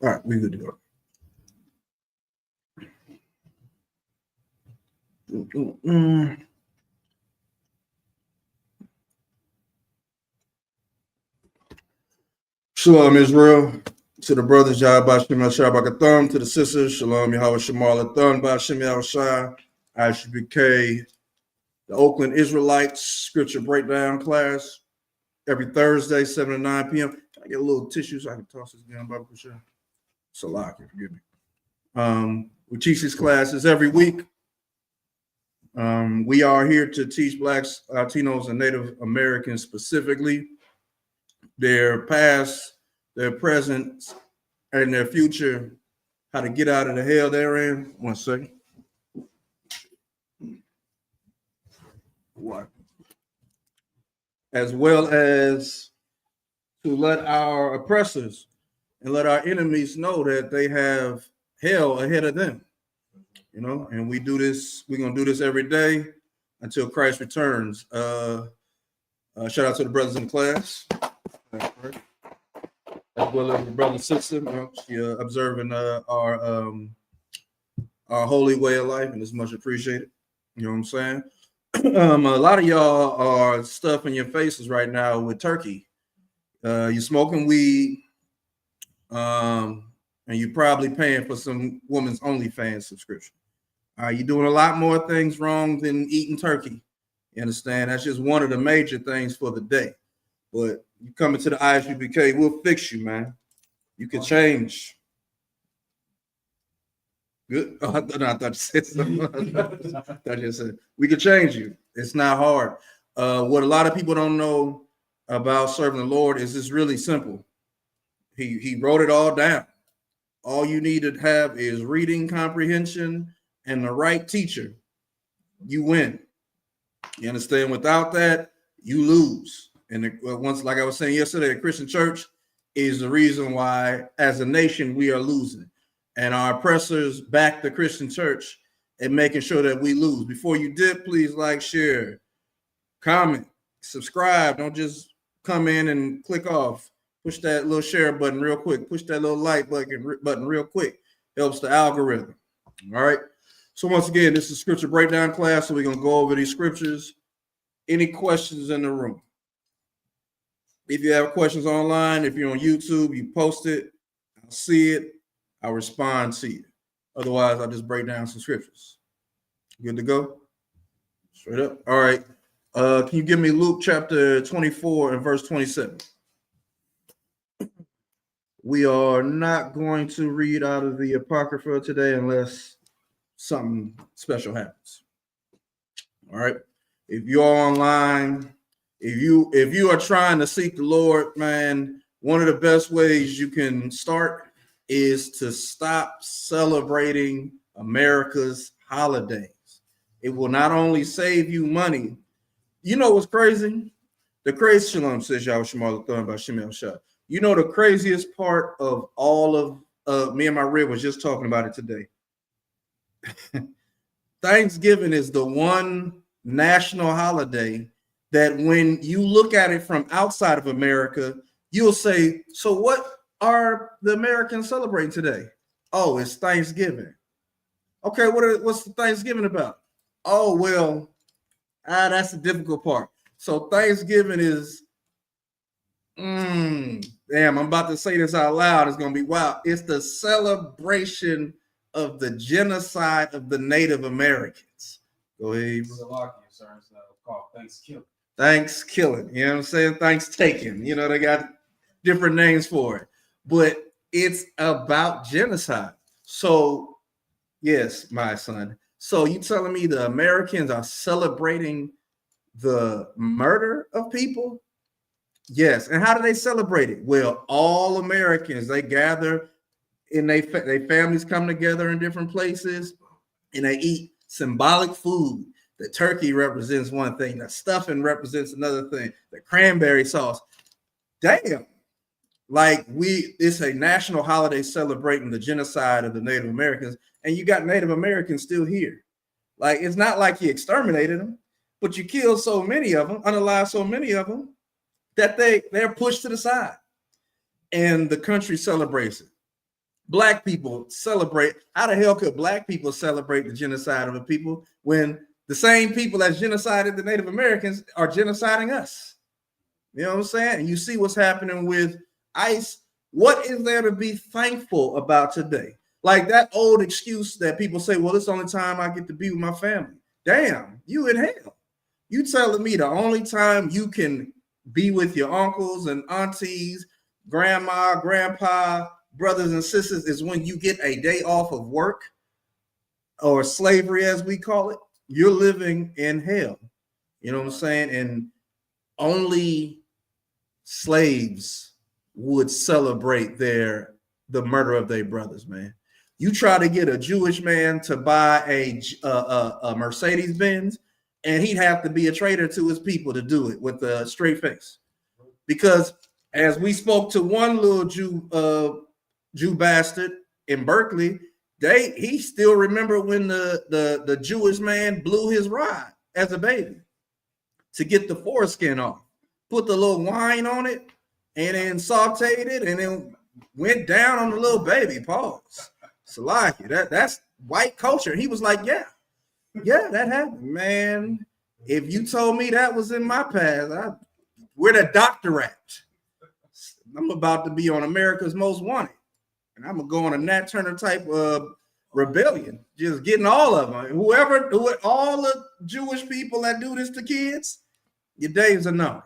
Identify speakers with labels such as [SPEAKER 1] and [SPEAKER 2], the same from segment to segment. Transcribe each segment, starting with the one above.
[SPEAKER 1] All right, we good to go. Shalom, Israel. To the brothers, Yahweh Bashim Shabakatham. To the sisters, Shalom, Yahweh Shemal Athon Bashim Yahushai. ISBK, the Oakland Israelites Scripture Breakdown class every Thursday, 7 to 9 p.m. Can I get a little tissue so I can toss this down, Baba Kusha? It's a lot, forgive me. We teach these classes every week. We are here to teach Blacks, Latinos, and Native Americans specifically their past, their present, and their future, how to get out of the hell they're in. 1 second. What? As well as to let our oppressors and let our enemies know that they have hell ahead of them. You know, and we do this, we're going to do this every day until Christ returns. Shout out to the brothers in the class. As well as the brother and sister, she observing our holy way of life, and it's much appreciated. You know what I'm saying? A lot of y'all are stuffing your faces right now with turkey. You're smoking weed, and you're probably paying for some woman's OnlyFans subscription. You're doing a lot more things wrong than eating turkey. You understand? That's just one of the major things for the day. But you come into the ISUBK, we'll fix you, man. You can change. Good. Oh, I thought you said something. I thought you said we can change you. It's not hard. What a lot of people don't know about serving the Lord is it's really simple. He wrote it all down. All you need to have is reading comprehension and the right teacher. You win. You understand? Without that, you lose. And once, like I was saying yesterday, the Christian church is the reason why, as a nation, we are losing. And our oppressors back the Christian church and making sure that we lose. Before you dip, please like, share, comment, subscribe. Don't just come in and click off. Push that little share button real quick. Push that little like button real quick. Helps the algorithm. All right. So once again, this is scripture breakdown class. So we're going to go over these scriptures. Any questions in the room? If you have questions online, if you're on YouTube, you post it. I'll see it. I'll respond to you. Otherwise, I'll just break down some scriptures. Good to go? Straight up. All right. Can you give me Luke chapter 24 and verse 27? We are not going to read out of the Apocrypha today unless something special happens. All right. If you're online, if you are trying to seek the Lord, man, one of the best ways you can start is to stop celebrating America's holidays. It will not only save you money. You know what's crazy? The crazy Shalom says Yahweh Shemal Athon by Shemel Shah. You know the craziest part of all of me and my rib was just talking about it today. Thanksgiving is the one national holiday that when you look at it from outside of America, you'll say, so what are the Americans celebrating today? Oh, it's Thanksgiving. Okay, what's the Thanksgiving about? Oh, well, that's the difficult part. So Thanksgiving is, damn, I'm about to say this out loud. It's going to be wild. It's the celebration of the genocide of the Native Americans. Go ahead.
[SPEAKER 2] It's called Thanksgiving.
[SPEAKER 1] Thanksgiving, you know what I'm saying? Thanksgiving, you know, they got different names for it, but it's about genocide. So, yes, my son. So you telling me the Americans are celebrating the murder of people? Yes. And how do they celebrate it? Well, all Americans, they gather and they families come together in different places and they eat symbolic food. The turkey represents one thing. The stuffing represents another thing. The cranberry sauce. Damn. Like it's a national holiday celebrating the genocide of the Native Americans. And you got Native Americans still here. Like, it's not like you exterminated them, but you killed so many of them, unalived so many of them, that they're pushed to the side. And the country celebrates it. black people celebrate. How the hell could black people celebrate the genocide of a people when the same people that genocided the Native Americans are genociding us? You know what I'm saying? And you see what's happening with ICE. What is there to be thankful about today? Like that old excuse that people say, well, it's the only time I get to be with my family. Damn, you in hell. You telling me the only time you can be with your uncles and aunties, grandma, grandpa, brothers and sisters is when you get a day off of work or slavery, as we call it? You're living in hell. You know what I'm saying? And only slaves would celebrate the murder of their brothers, man. You try to get a Jewish man to buy a Mercedes Benz, and he'd have to be a traitor to his people to do it with a straight face. Because as we spoke to one little Jew bastard in Berkeley, he still remember when the Jewish man blew his rod as a baby to get the foreskin off, put the little wine on it, and then sauteed it, and then went down on the little baby. Pause. Salaki, that's white culture. He was like, yeah, that happened, man. If you told me that was in my past, where the doctor at? I'm about to be on America's Most Wanted, and I'm gonna go on a Nat Turner type of rebellion, just getting all of them. All the Jewish people that do this to kids, your days are numbered.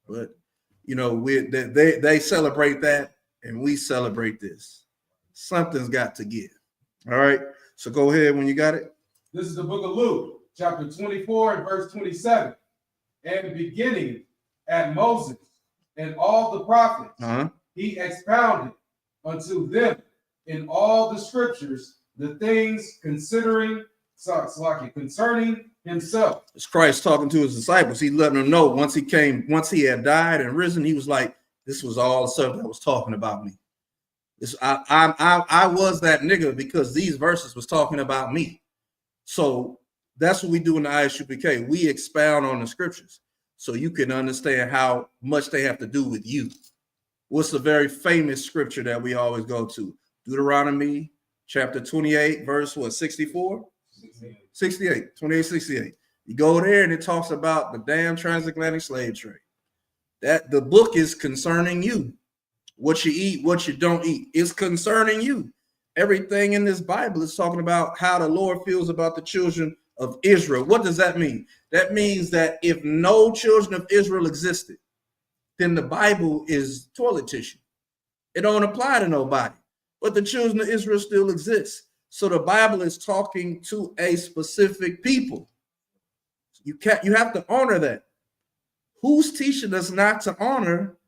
[SPEAKER 1] But you know, they celebrate that, and we celebrate this. Something's got to give. All right. So go ahead when you got it.
[SPEAKER 2] This is the book of Luke, chapter 24 and verse 27. And beginning at Moses and all the prophets, he expounded unto them in all the scriptures the things concerning himself.
[SPEAKER 1] It's Christ talking to his disciples. He letting them know once he had died and risen, he was like, this was all the stuff that was talking about me. I was that nigga because these verses was talking about me. So that's what we do in the ISUPK. We expound on the scriptures so you can understand how much they have to do with you. What's the very famous scripture that we always go to? Deuteronomy chapter 28, verse what, 68. You go there and it talks about the damn transatlantic slave trade. That the book is concerning you. What you eat, what you don't eat is concerning you. Everything in this Bible is talking about how the Lord feels about the children of Israel. What does that mean? That means that if no children of Israel existed, then the Bible is toilet tissue. It don't apply to nobody. But the children of Israel still exist. So the Bible is talking to a specific people. You have to honor that. Who's teaching us not to honor?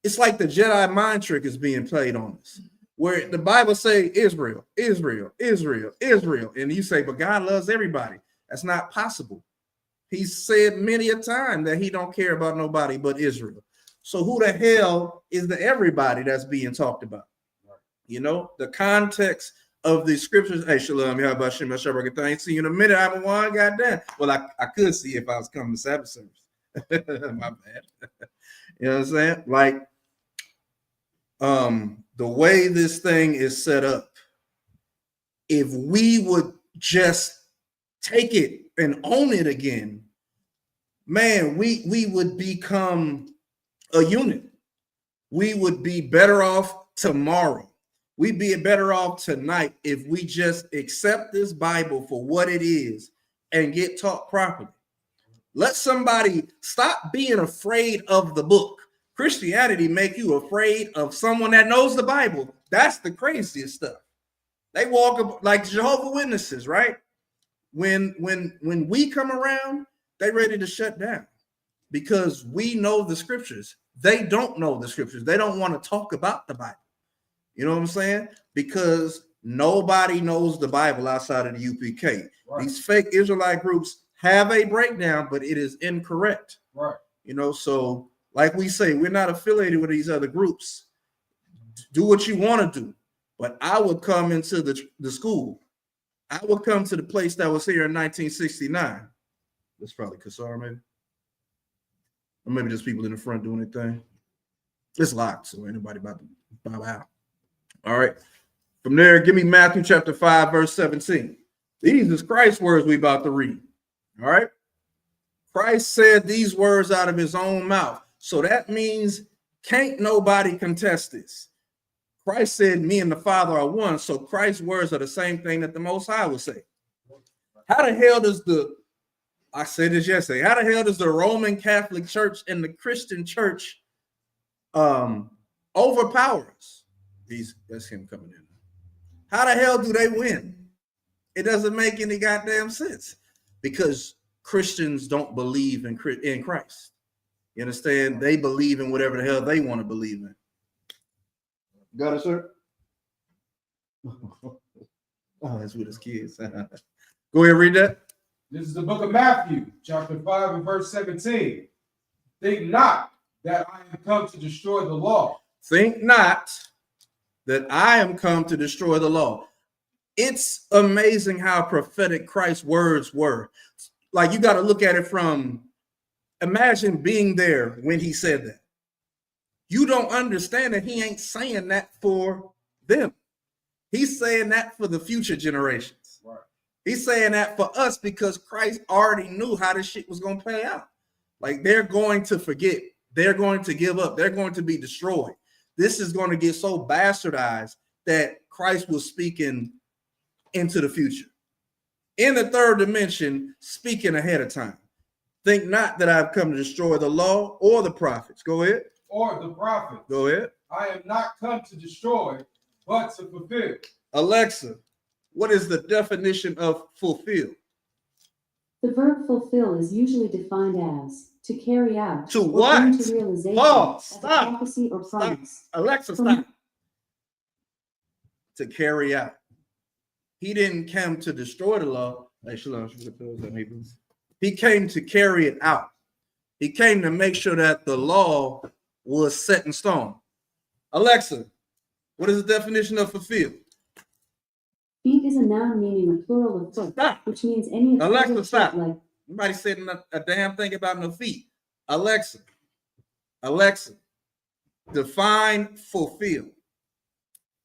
[SPEAKER 1] It's like the Jedi mind trick is being played on us, where the Bible say Israel, Israel, Israel, Israel, and you say, but God loves everybody. That's not possible. He said many a time that he don't care about nobody but Israel. So who the hell is the everybody that's being talked about? You know, the context of the scriptures. Hey, shalom, how about Shem Shabbat? Thanks. See you in a minute. I'm one. Goddamn. Well, I could see if I was coming to Sabbath service. My bad. You know what I'm saying? Like, the way this thing is set up, if we would just take it and own it again, man, we would become a unit. We would be better off tomorrow. We'd be better off tonight if we just accept this Bible for what it is and get taught properly. Let somebody stop being afraid of the book. Christianity make you afraid of someone that knows the Bible. That's the craziest stuff. They walk up like Jehovah's Witnesses, right? When we come around, they ready to shut down because we know the scriptures. They don't know the scriptures. They don't want to talk about the Bible. You know what I'm saying? Because nobody knows the Bible outside of the UPK. Right. These fake Israelite groups have a breakdown, but it is incorrect.
[SPEAKER 2] Right.
[SPEAKER 1] You know, so like we say, we're not affiliated with these other groups. Do what you want to do. But I would come into the school. I would come to the place that was here in 1969. That's probably Kassar, maybe. Or maybe just people in the front doing their thing. It's locked, so anybody about to bow out. All right. From there, give me Matthew chapter 5, verse 17. These is Christ's words we about to read. All right. Christ said these words out of his own mouth. So that means can't nobody contest this. Christ said, me and the Father are one. So Christ's words are the same thing that the Most High would say. How the hell does I said this yesterday, how the hell does the Roman Catholic Church and the Christian Church overpower us? That's him coming in. How the hell do they win? It doesn't make any goddamn sense because Christians don't believe in Christ. You understand? They believe in whatever the hell they want to believe in. Got it, sir? Oh, that's with his kids. Go ahead and read that.
[SPEAKER 2] This is the book of Matthew, chapter 5 and verse 17. Think not that I am come to destroy the law.
[SPEAKER 1] Think not that I am come to destroy the law. It's amazing how prophetic Christ's words were. Like, you got to look at it from, imagine being there when he said that. You don't understand that he ain't saying that for them. He's saying that for the future generations. Right. He's saying that for us because Christ already knew how this shit was going to play out. Like, they're going to forget. They're going to give up. They're going to be destroyed. This is going to get so bastardized that Christ was speaking into the future. In the third dimension, speaking ahead of time. Think not that I've come to destroy the law or the prophets. Go ahead.
[SPEAKER 2] Or the prophets.
[SPEAKER 1] Go ahead.
[SPEAKER 2] I am not come to destroy, but to fulfill.
[SPEAKER 1] Alexa, what is the definition of fulfill?
[SPEAKER 3] The verb fulfill is usually defined as to carry out.
[SPEAKER 1] To what?
[SPEAKER 3] Bring to realization.
[SPEAKER 1] Pause.
[SPEAKER 3] As
[SPEAKER 1] Stop.
[SPEAKER 3] a prophecy or promise.
[SPEAKER 1] Stop. Alexa, stop. To carry out. He didn't come to destroy the law. He came to carry it out. He came to make sure that the law was set in stone. Alexa, what is the definition of fulfill?
[SPEAKER 3] Feet is a noun meaning a plural of foot,
[SPEAKER 1] Stop.
[SPEAKER 3] which means any.
[SPEAKER 1] Alexa, stop.
[SPEAKER 3] Like
[SPEAKER 1] nobody said a damn thing about no feet. Alexa, define fulfill.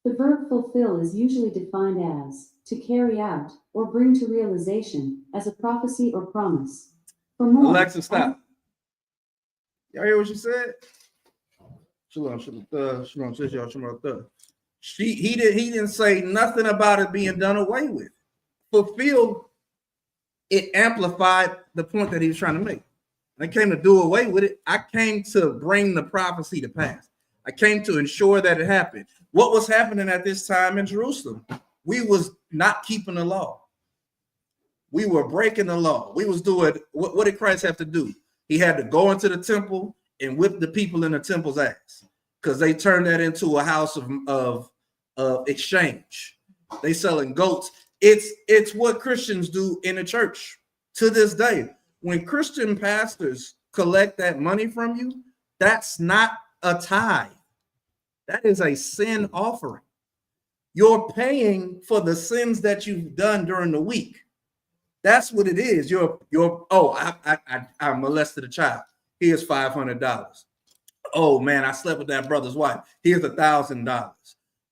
[SPEAKER 3] The verb fulfill is usually defined as to carry out or bring to realization as a prophecy or promise. For more,
[SPEAKER 1] Alexa, stop. Y'all hear what she said? Shalom. He didn't say nothing about it being done away with. Fulfill, it amplified the point that he was trying to make. I came to do away with it. I came to bring the prophecy to pass. I came to ensure that it happened. What was happening at this time in Jerusalem? We was not keeping the law. We were breaking the law. We was doing, what did Christ have to do? He had to go into the temple and whip the people in the temple's ass because they turned that into a house of exchange. They selling goats. It's what Christians do in the church to this day. When Christian pastors collect that money from you, that's not a tithe. That is a sin offering. You're paying for the sins that you've done during the week. That's what it is. I molested a child. Here's $500. Oh man, I slept with that brother's wife. Here's $1,000.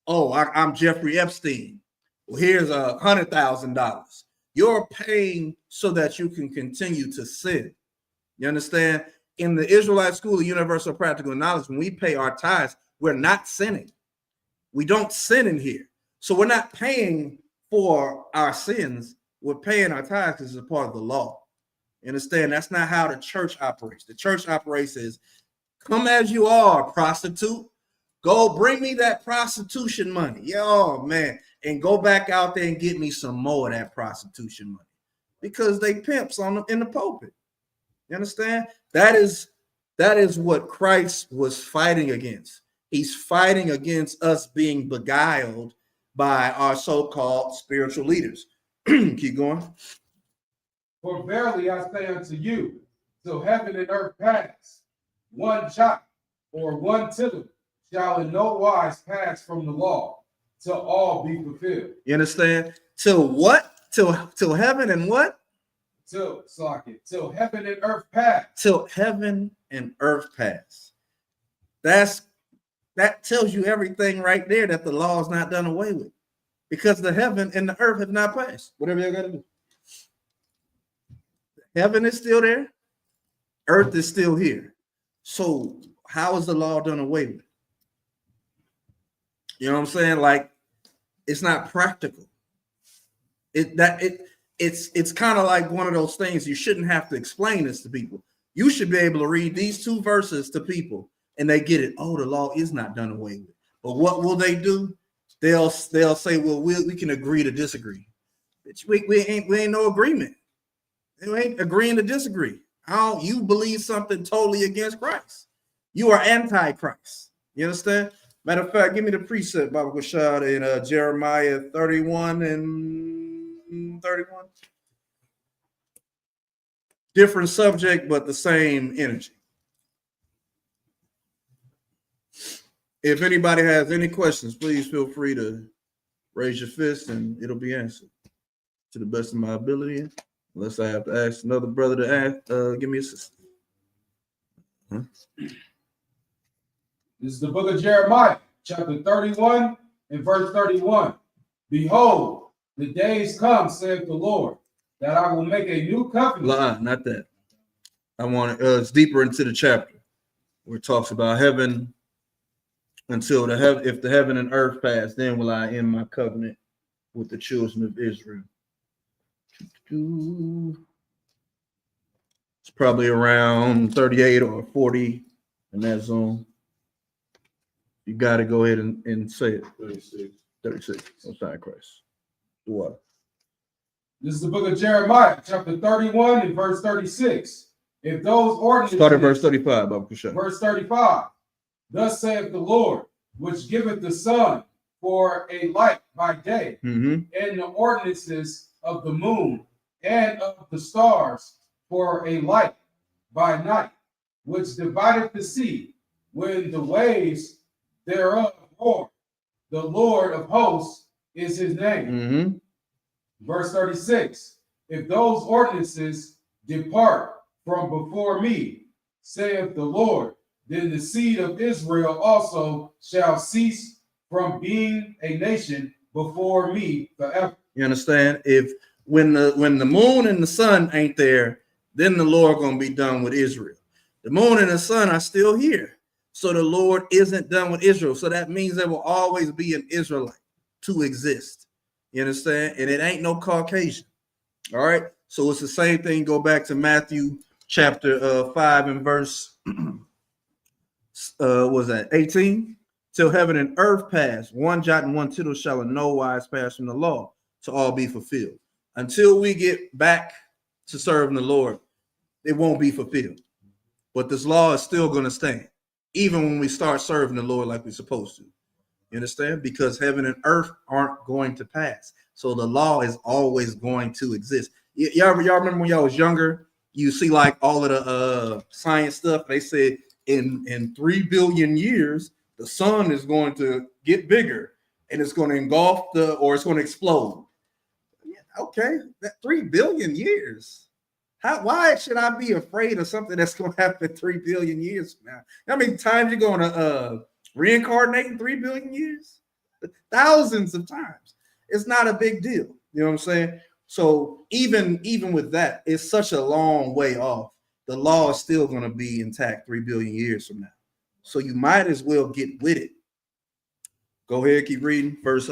[SPEAKER 1] Oh, I'm Jeffrey Epstein. Well, here's $100,000. You're paying so that you can continue to sin. You understand? In the Israelite School of Universal Practical Knowledge, when we pay our tithes, we're not sinning. We don't sin in here. So we're not paying for our sins. We're paying our tithes because it's a part of the law. You understand? That's not how the church operates. The church operates is, come as you are, prostitute. Go bring me that prostitution money. Yo, man. And go back out there and get me some more of that prostitution money. Because they pimps in the pulpit. You understand? That is what Christ was fighting against. He's fighting against us being beguiled by our so-called spiritual leaders. Keep going.
[SPEAKER 2] For verily I say unto you, till heaven and earth pass, one jot or one tittle shall in no wise pass from the law, till all be fulfilled. You
[SPEAKER 1] understand? Till what? Till heaven and what?
[SPEAKER 2] Till heaven and earth pass.
[SPEAKER 1] Till heaven and earth pass. That's That tells you everything right there, that the law is not done away with, because the heaven and the earth have not passed. Whatever you got to do. Heaven is still there. Earth is still here. So how is the law done away with? You know what I'm saying? Like, it's not practical. It's kind of like one of those things you shouldn't have to explain this to people. You should be able to read these two verses to people and they get it. Oh, the law is not done away with. But what will they do? They'll say, well, we can agree to disagree. We ain't no agreement. We ain't agreeing to disagree. You believe something totally against Christ. You are anti-Christ. You understand? Matter of fact, give me the precept, Baba Kashad, in Jeremiah 31 and 31. Different subject, but the same energy. If anybody has any questions, please feel free to raise your fist and it'll be answered to the best of my ability. Unless I have to ask another brother to give me assistance. Huh?
[SPEAKER 2] This is the book of Jeremiah, chapter 31 and verse 31. Behold, the days come, saith the Lord, that I will make a new covenant.
[SPEAKER 1] Not that. I want it's deeper into the chapter where it talks about heaven until if the heaven and earth pass, then will I end my covenant with the children of Israel. It's probably around 38 or 40 in that zone. You got to go ahead and say it. 36. Oh, sorry, Christ. What?
[SPEAKER 2] This is the book of Jeremiah, chapter 31 and verse 36. If those ordinances...
[SPEAKER 1] Start at verse 35, Baba Kusha.
[SPEAKER 2] Verse 35. Thus saith the Lord, which giveth the sun for a light by day, and the ordinances of the moon and of the stars for a light by night, which divideth the sea when the waves thereof roar. The Lord of hosts is his name. Verse 36. If those ordinances depart from before me, saith the Lord, then the seed of Israel also shall cease from being a nation before me forever.
[SPEAKER 1] You understand? If when the moon and the sun ain't there, then the Lord gonna be done with Israel. The moon and the sun are still here, so the Lord isn't done with Israel. So that means there will always be an Israelite to exist. You understand? And it ain't no Caucasian. All right. So it's the same thing. Go back to Matthew chapter 5 and verse was that 18? Till heaven and earth pass, one jot and one tittle shall in no wise pass from the law to all be fulfilled. Until we get back to serving the Lord, it won't be fulfilled. But this law is still going to stand, even when we start serving the Lord like we're supposed to. You understand? Because heaven and earth aren't going to pass. So the law is always going to exist. Y'all remember when y'all was younger, you see like all of the science stuff. They said in 3 billion years, the sun is going to get bigger and it's going to engulf or it's going to explode. Okay, that 3 billion years. Why should I be afraid of something that's going to happen 3 billion years from now? How many times you're going to reincarnate in 3 billion years? Thousands of times. It's not a big deal. You know what I'm saying? So even with that, it's such a long way off. The law is still going to be intact 3 billion years from now. So you might as well get with it. Go ahead, keep reading. Verse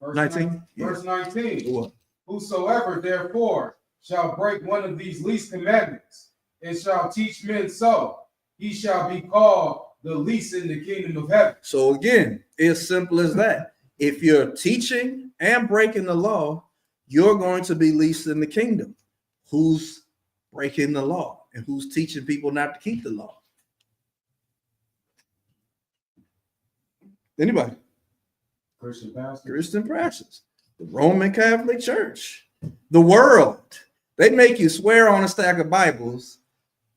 [SPEAKER 1] 19.
[SPEAKER 2] Verse 19.
[SPEAKER 1] What?
[SPEAKER 2] Whosoever therefore shall break one of these least commandments and shall teach men so, he shall be called the least in the kingdom of heaven.
[SPEAKER 1] So again, it's simple as that. If you're teaching and breaking the law, you're going to be least in the kingdom. Who's breaking the law and who's teaching people not to keep the law? Anybody?
[SPEAKER 2] Christian pastors.
[SPEAKER 1] Christian pastors. The Roman Catholic Church. The world. They make you swear on a stack of Bibles,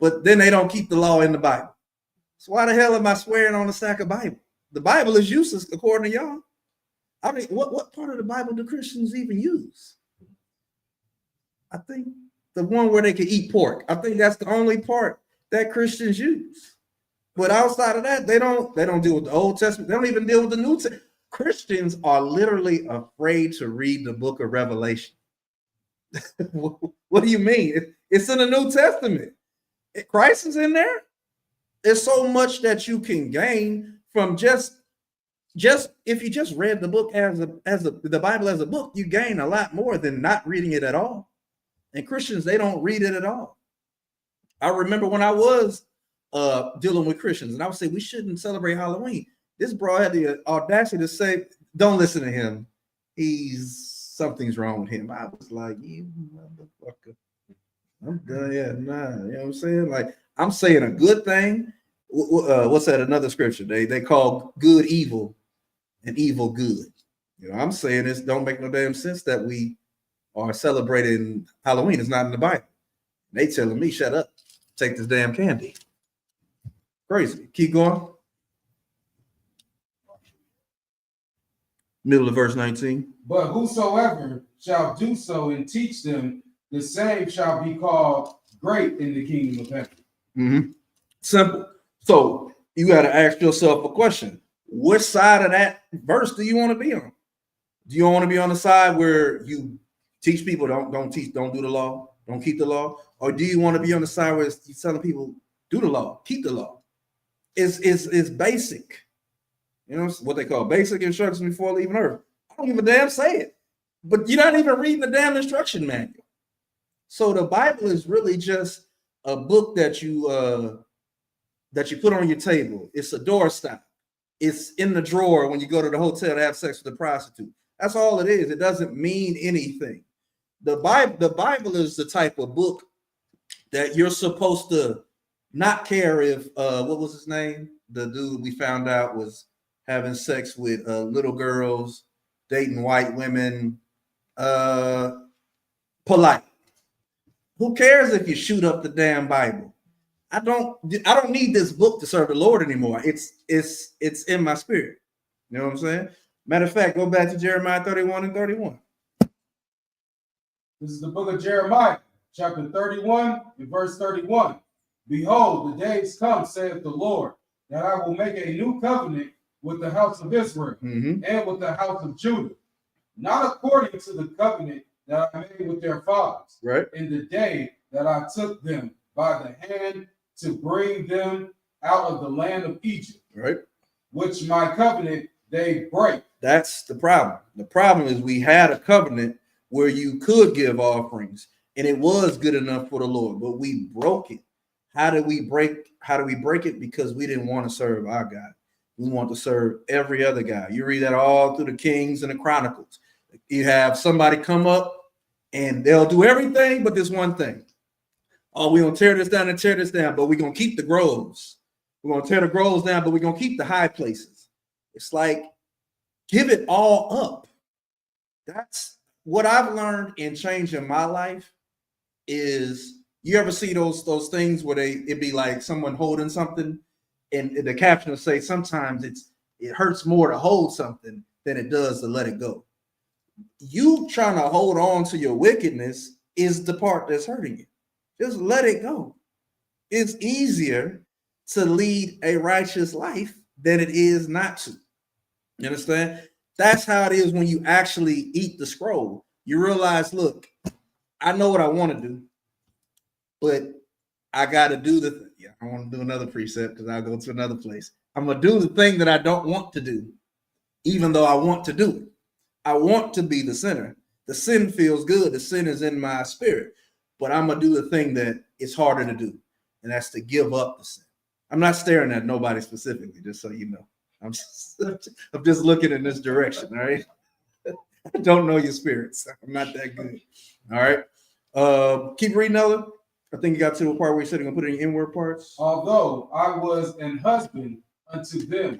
[SPEAKER 1] but then they don't keep the law in the Bible. So why the hell am I swearing on a stack of Bible? The Bible is useless according to y'all. I mean, what part of the Bible do Christians even use? I think the one where they can eat pork. I think that's the only part that Christians use. But outside of that, they don't deal with the Old Testament. They don't even deal with the New Testament. Christians are literally afraid to read the book of Revelation. What do you mean? It's in the New Testament. Christ is in there. There's so much that you can gain from just if you just read the book the Bible as a book, you gain a lot more than not reading it at all. And Christians, they don't read it at all. I remember when I was dealing with Christians, and I would say we shouldn't celebrate Halloween. This bro had the audacity to say, "Don't listen to him. Something's wrong with him." I was like, "You motherfucker, I'm done. Yeah, nah." You know what I'm saying? Like, I'm saying a good thing. What's that? Another scripture? They call good evil and evil good. You know, I'm saying this don't make no damn sense that we are celebrating Halloween. It's not in the Bible. They telling me, shut up, take this damn candy. Crazy. Keep going. Middle of verse 19.
[SPEAKER 2] But whosoever shall do so and teach them, the same shall be called great in the kingdom of heaven.
[SPEAKER 1] Mm-hmm. Simple. So you got to ask yourself a question. Which side of that verse do you want to be on? Do you want to be on the side where you teach people don't do the law, don't keep the law? Or do you want to be on the side where you're telling people do the law, keep the law? It's basic. You know what they call basic instructions before leaving earth. I don't give a damn, say it. But you're not even reading the damn instruction manual. So the Bible is really just a book that you put on your table. It's a doorstop. It's in the drawer when you go to the hotel to have sex with a prostitute. That's all it is. It doesn't mean anything. The Bible is the type of book that you're supposed to not care if what was his name? The dude we found out was having sex with little girls, dating white women, polite. Who cares if you shoot up the damn Bible? I don't need this book to serve the Lord anymore. It's in my spirit. You know what I'm saying? Matter of fact, go back to Jeremiah 31 and 31.
[SPEAKER 2] This is the book of Jeremiah, chapter 31 and verse 31. Behold, the days come, saith the Lord, that I will make a new covenant with the house of Israel and with the house of Judah, not according to the covenant that I made with their fathers,
[SPEAKER 1] right,
[SPEAKER 2] in the day that I took them by the hand to bring them out of the land of Egypt,
[SPEAKER 1] right,
[SPEAKER 2] which my covenant they break.
[SPEAKER 1] That's the problem. The problem is we had a covenant where you could give offerings and it was good enough for the Lord, but we broke it. How do we break it? Because we didn't want to serve our God. We want to serve every other God. You read that all through the Kings and the Chronicles. You have somebody come up and they'll do everything but this one thing. Oh, we're going to tear this down and tear this down, but we're going to keep the groves. We're going to tear the groves down, but we're going to keep the high places. It's like, give it all up. That's what I've learned in changing my life is, you ever see those things where it'd be like someone holding something and the caption will say, sometimes it hurts more to hold something than it does to let it go. You trying to hold on to your wickedness is the part that's hurting you. Just let it go. It's easier to lead a righteous life than it is not to. You understand? That's how it is when you actually eat the scroll. You realize, look, I know what I want to do, but I got to do I want to do another precept because I'll go to another place. I'm going to do the thing that I don't want to do, even though I want to do it. I want to be the sinner. The sin feels good. The sin is in my spirit, but I'm going to do the thing that is harder to do, and that's to give up the sin. I'm not staring at nobody specifically, just so you know. I'm just looking in this direction, all right? I don't know your spirits. I'm not that good. All right. Keep reading, Ella. I think you got to the part where you said you're going to put it in your inward parts.
[SPEAKER 2] Although I was an husband unto them,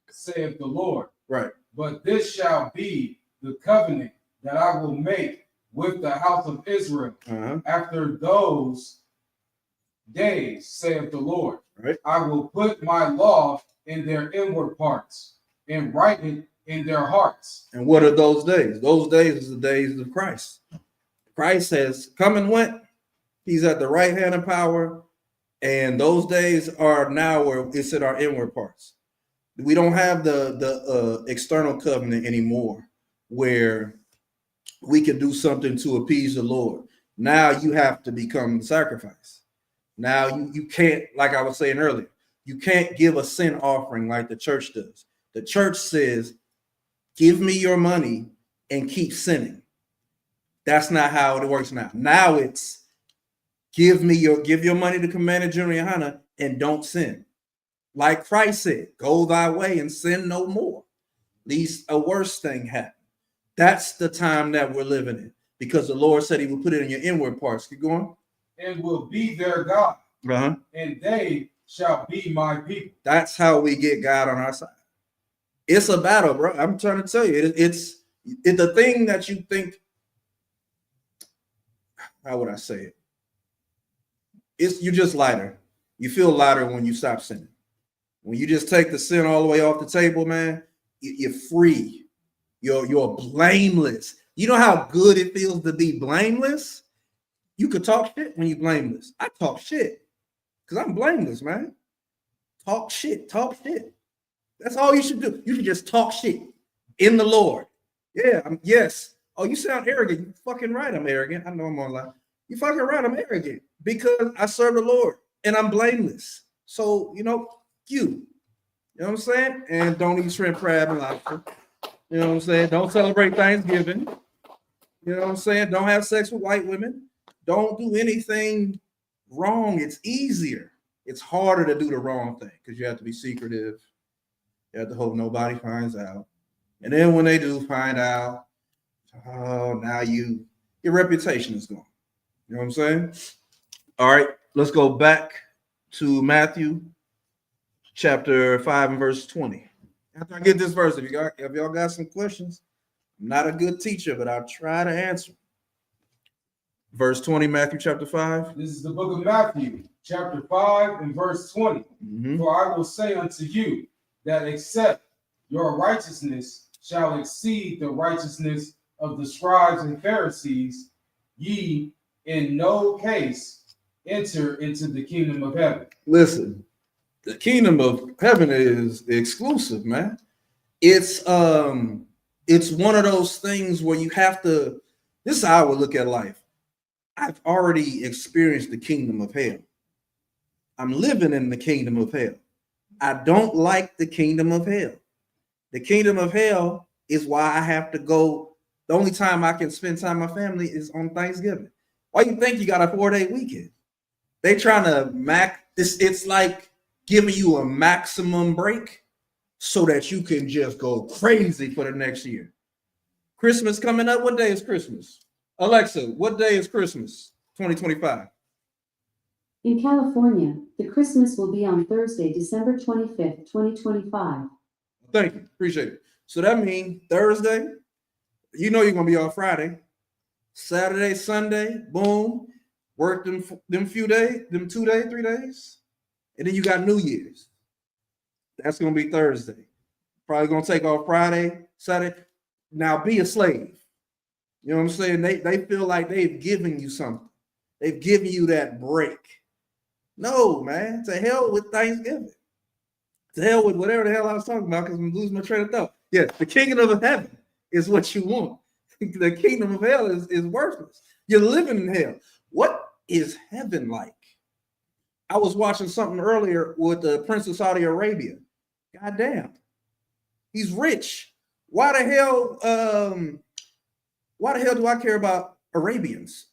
[SPEAKER 2] saith the Lord.
[SPEAKER 1] Right.
[SPEAKER 2] But this shall be the covenant that I will make with the house of Israel after those days, saith the Lord.
[SPEAKER 1] Right.
[SPEAKER 2] I will put my law in their inward parts and write it in their hearts.
[SPEAKER 1] And what are those days? Those days is the days of Christ. Christ has come and went. He's at the right hand of power. And those days are now where it's in our inward parts. We don't have the external covenant anymore where we can do something to appease the Lord. Now you have to become the sacrifice. Now you can't, like I was saying earlier, you can't give a sin offering like the church does. The church says, give me your money and keep sinning. That's not how it works now. Now it's give your money to Commander General Yohana and don't sin. Like Christ said, go thy way and sin no more. Least a worse thing happen. That's the time that we're living in, because the Lord said he will put it in your inward parts. Keep going.
[SPEAKER 2] And will be their God, and they shall be my people.
[SPEAKER 1] That's how we get God on our side. It's a battle, bro. I'm trying to tell you, it's the thing that you think. How would I say it? You're just lighter. You feel lighter when you stop sinning. When you just take the sin all the way off the table, man, you're free. You're blameless. You know how good it feels to be blameless? You could talk shit when you're blameless. I talk shit because I'm blameless, man. Talk shit. That's all you should do. You should just talk shit in the Lord. Yeah, yes. Oh, you sound arrogant. You fucking right, I'm arrogant. I know I'm online. You fucking right, I'm arrogant because I serve the Lord and I'm blameless. So, you know what I'm saying? And don't eat shrimp, crab, and lobster. You know what I'm saying? Don't celebrate Thanksgiving. You know what I'm saying? Don't have sex with white women. Don't do anything wrong. It's easier. It's harder to do the wrong thing because you have to be secretive. You have to hope nobody finds out. And then when they do find out, oh, now your reputation is gone. You know what I'm saying? All right, let's go back to Matthew chapter 5 and verse 20. After I get this verse, if y'all got some questions, I'm not a good teacher, but I'll try to answer. Verse 20, Matthew chapter 5.
[SPEAKER 2] This is the book of Matthew, chapter 5 and verse 20. For I will say unto you that except your righteousness shall exceed the righteousness of the scribes and Pharisees, ye in no case enter into the kingdom of heaven.
[SPEAKER 1] Listen, the kingdom of heaven is exclusive, man. It's one of those things where you have to. This is how I would look at life. I've already experienced the kingdom of hell. I'm living in the kingdom of hell. I don't like the kingdom of hell. The kingdom of hell is why I have to go. The only time I can spend time with my family is on Thanksgiving. Why you think you got a 4-day weekend? They trying to this. It's like giving you a maximum break so that you can just go crazy for the next year. Christmas coming up. What day is Christmas? Alexa, what day is Christmas 2025?
[SPEAKER 3] In California, the Christmas will be on Thursday, December 25th, 2025.
[SPEAKER 1] Thank you. Appreciate it. So that means Thursday, you're going to be off Friday. Saturday, Sunday, boom. Work them few days, them 2 days, 3 days. And then you got New Year's. That's going to be Thursday. Probably going to take off Friday, Saturday. Now be a slave. You know what I'm saying? They feel like they've given you something. They've given you that break. No, man. To hell with Thanksgiving. To hell with whatever the hell I was talking about because I'm losing my train of thought. Yes, the kingdom of heaven is what you want. The kingdom of hell is worthless. You're living in hell. What is heaven like? I was watching something earlier with the Prince of Saudi Arabia. God damn. He's rich. Why the hell do I care about Arabians?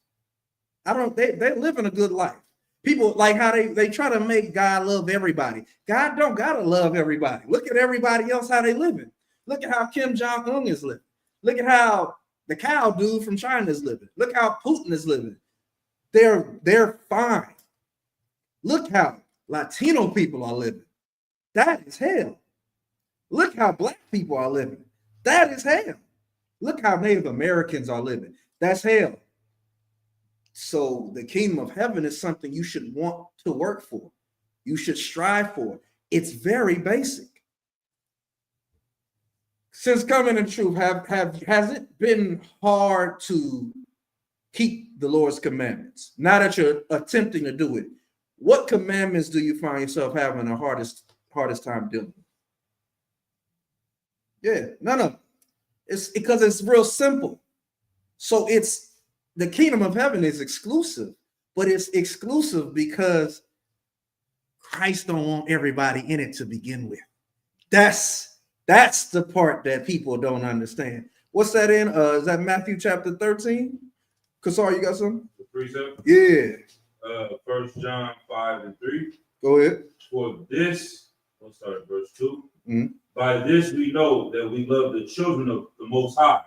[SPEAKER 1] They're living a good life. People like how they try to make God love everybody. God don't gotta love everybody. Look at everybody else, how they living. Look at how Kim Jong-un is living. Look at how the cow dude from China is living. Look how Putin is living. They're fine. Look how Latino people are living. That is hell. Look how Black people are living. That is hell. Look how Native Americans are living. That's hell. So the kingdom of heaven is something you should want to work for. You should strive for. It's very basic. Since coming in truth, has it been hard to keep the Lord's commandments? Now that you're attempting to do it, What commandments do you find yourself having the hardest time doing? Yeah, none of them. It's because it's real simple. So it's the kingdom of heaven is exclusive, but it's exclusive because Christ don't want everybody in it to begin with. That's the part that people don't understand. What's that in? Is that Matthew chapter 13? Kasar, you got something?
[SPEAKER 4] The precept?
[SPEAKER 1] Yeah.
[SPEAKER 4] 1 John 5:3.
[SPEAKER 1] Go ahead.
[SPEAKER 4] For this, let's start at verse 2.
[SPEAKER 1] Mhm.
[SPEAKER 4] By this we know that we love the children of the Most High.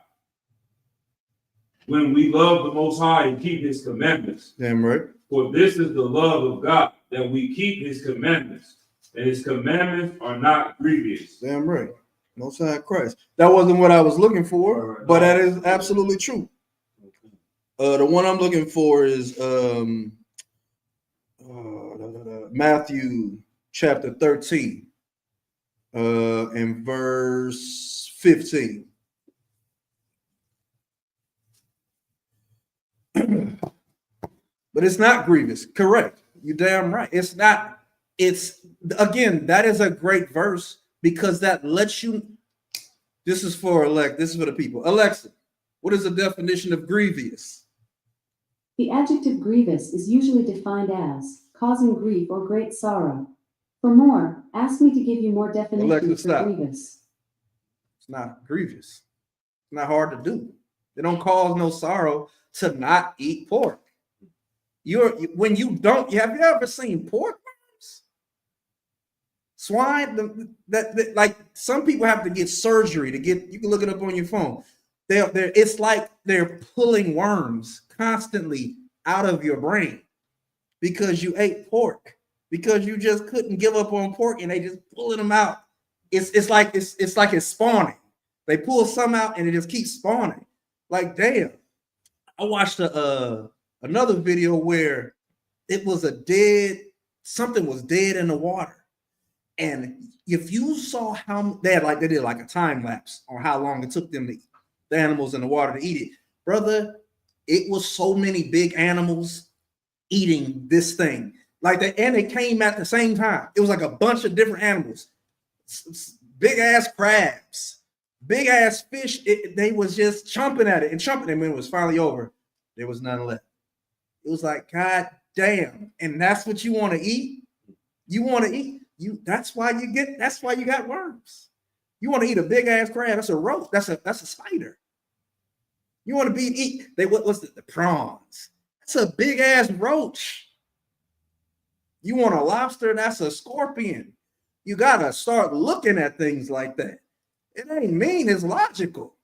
[SPEAKER 4] When we love the Most High and keep his commandments.
[SPEAKER 1] Damn right.
[SPEAKER 4] For this is the love of God, that we keep his commandments. And his commandments are not grievous.
[SPEAKER 1] Damn right. Most High Christ. That wasn't what I was looking for, but that is absolutely true. The one I'm looking for is Matthew chapter 13 and verse 15. But it's not grievous. Correct. You're damn right. It's not. It's, again, that is a great verse because that lets you. This is for the people. Alexa, what is the definition of grievous?
[SPEAKER 3] The adjective grievous is usually defined as causing grief or great sorrow. For more, ask me to give you more definitions
[SPEAKER 1] Alexa,
[SPEAKER 3] for
[SPEAKER 1] stop.
[SPEAKER 3] grievous.
[SPEAKER 1] It's not grievous. It's not hard to do. It don't cause no sorrow to not eat pork. When you don't, have you ever seen pork worms? Swine, that like some people have to get surgery to get, you can look it up on your phone. It's like they're pulling worms constantly out of your brain because you ate pork, because you just couldn't give up on pork and they just pulling them out. It's like it's spawning. They pull some out and it just keeps spawning. Like, damn. I watched another video where it was something was dead in the water. And if you saw how they did like a time lapse on how long it took them to eat the animals in the water to eat it, brother, it was so many big animals eating this thing. And it came at the same time. It was like a bunch of different animals, big ass crabs, big ass fish. They was just chomping at it and when it was finally over, there was none left. It was like, God damn. And that's what you want to eat? You want to eat? That's why you got worms. You want to eat a big ass crab? That's a roach. That's a spider. You want to eat what's the prawns? That's a big ass roach. You want a lobster? That's a scorpion. You gotta start looking at things like that. It ain't mean, it's logical.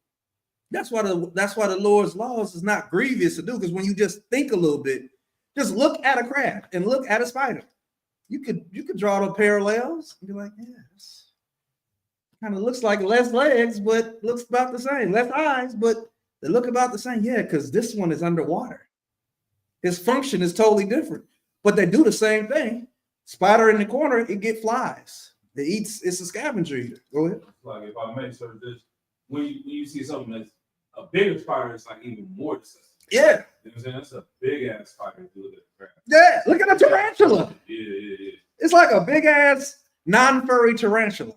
[SPEAKER 1] That's why the Lord's laws is not grievous to do, because when you just think a little bit, just look at a crab and look at a spider. You could draw the parallels and be like, yes, kind of looks like less legs, but looks about the same. Less eyes, but they look about the same. Yeah, because this one is underwater. His function is totally different, but they do the same thing. Spider in the corner, it get flies. It's a scavenger eater. Go ahead.
[SPEAKER 4] Like, if I may sort of this, when you see something that's a bigger spider, it's like even more disgusting.
[SPEAKER 1] Yeah.
[SPEAKER 4] You know what I'm saying? That's a big ass spider. If you look at the crab.
[SPEAKER 1] Yeah, look at a tarantula.
[SPEAKER 4] Yeah.
[SPEAKER 1] It's like a big ass non-furry tarantula.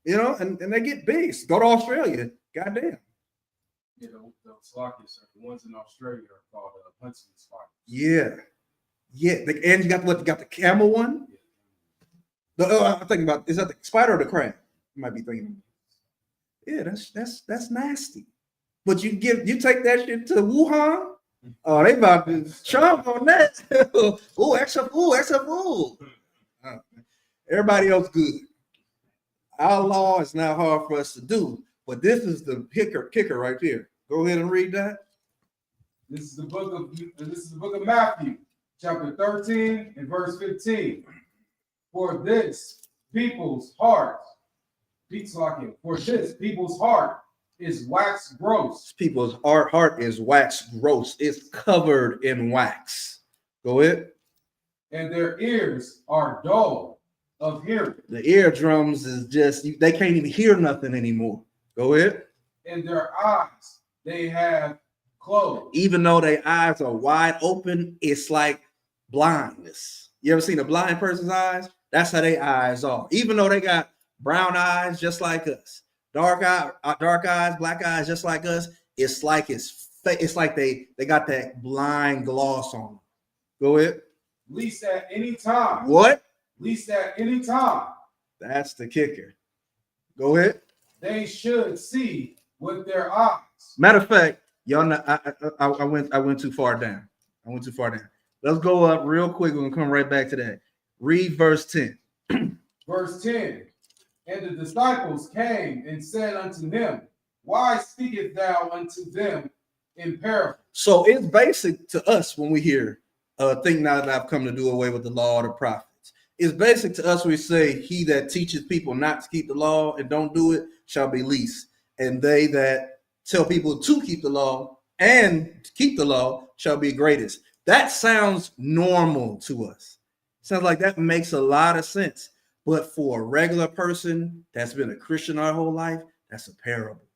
[SPEAKER 1] You know, and they get big. Go to Australia. Goddamn.
[SPEAKER 2] Yeah, the slockiest, the ones in Australia are called huntsman spiders.
[SPEAKER 1] Yeah. And you got the camel one. I'm thinking about, is that the spider or the crab? You might be thinking. Yeah, that's nasty. But you take that shit to Wuhan. Oh, they about to chomp on that. Oh, extra food. Everybody else good. Our law is not hard for us to do, but this is the kicker right there. Go ahead and read that.
[SPEAKER 2] This is the book of Matthew, chapter 13 and verse 15. For this people's heart is wax gross.
[SPEAKER 1] People's heart is wax gross. It's covered in wax. Go ahead.
[SPEAKER 2] And their ears are dull of hearing.
[SPEAKER 1] The eardrums is just, they can't even hear nothing anymore. Go ahead.
[SPEAKER 2] And their eyes they have closed.
[SPEAKER 1] Even though their eyes are wide open, it's like blindness. You ever seen a blind person's eyes? That's how their eyes are. Even though they got brown eyes just like us, dark eyes, black eyes just like us, it's like they got that blind gloss on them. Go ahead.
[SPEAKER 2] Least at any time.
[SPEAKER 1] What?
[SPEAKER 2] Least at any time.
[SPEAKER 1] That's the kicker. Go ahead.
[SPEAKER 2] They should see with their eyes.
[SPEAKER 1] Matter of fact, y'all know I went too far down. I went too far down. Let's go up real quick. We're gonna come right back to that. Read verse 10.
[SPEAKER 2] Verse 10. And the disciples came and said unto him, why speakest thou unto them in parables?
[SPEAKER 1] So it's basic to us when we hear think now that I've come to do away with the law of the prophets. It's basic to us when we say, he that teaches people not to keep the law and don't do it shall be least. And they that tell people to keep the law and keep the law shall be greatest. That sounds normal to us. Sounds like that makes a lot of sense. But for a regular person that's been a Christian our whole life, that's a parable.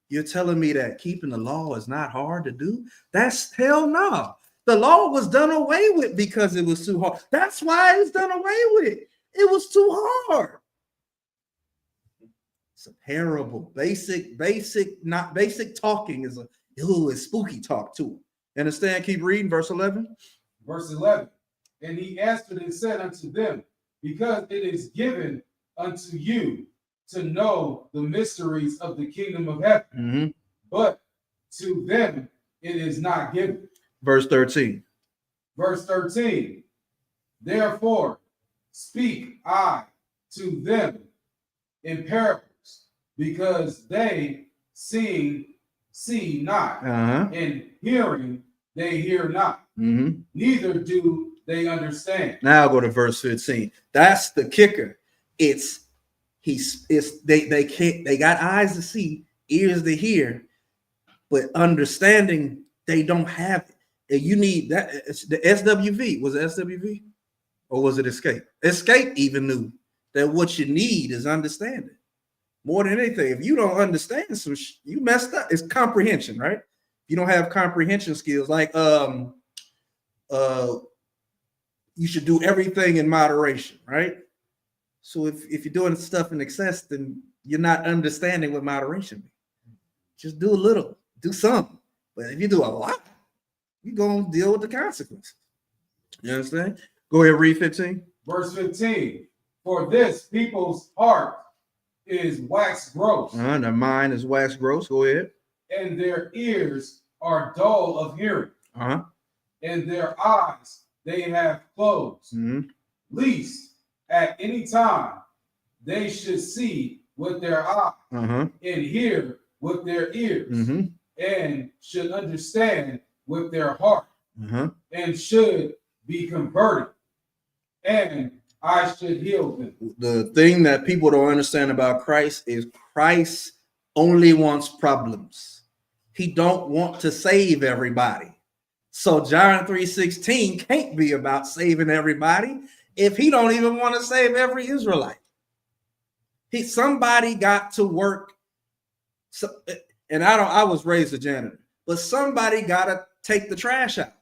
[SPEAKER 1] You're telling me that keeping the law is not hard to do? That's hell no. The law was done away with because it was too hard. That's why it was done away with. It was too hard. It's a parable. Basic talking is it's spooky talk too. Understand? Keep reading verse 11.
[SPEAKER 2] Verse 11. And he answered and said unto them, because it is given unto you to know the mysteries of the kingdom of heaven, but to them it is not given.
[SPEAKER 1] Verse 13.
[SPEAKER 2] Verse 13. Therefore speak I to them in parables, because they see not, and hearing they hear not, neither do they understand. Now
[SPEAKER 1] I'll go to verse 15. That's the kicker. They got eyes to see, ears to hear, but understanding they don't have it. And you need that. The SWV, was it SWV or was it Escape? Escape even knew that what you need is understanding. More than anything, if you don't understand you messed up. It's comprehension, right? You don't have comprehension skills, like you should do everything in moderation, right? So if you're doing stuff in excess, then you're not understanding what moderation means. Just do a little, do something. But if you do a lot, you're going to deal with the consequences. You understand? Go ahead, read 15.
[SPEAKER 2] Verse 15. For this people's heart is wax gross.
[SPEAKER 1] Their mind is wax gross. Go ahead.
[SPEAKER 2] And their ears are dull of hearing. And their eyes they have closed. Least at any time they should see with their eyes and hear with their ears and should understand with their heart and should be converted, and I should heal them.
[SPEAKER 1] The thing that people don't understand about Christ is Christ only wants problems. He don't want to save everybody. So John 3:16 can't be about saving everybody if he don't even want to save every Israelite. Somebody got to work. So, and I was raised a janitor, but somebody got to take the trash out.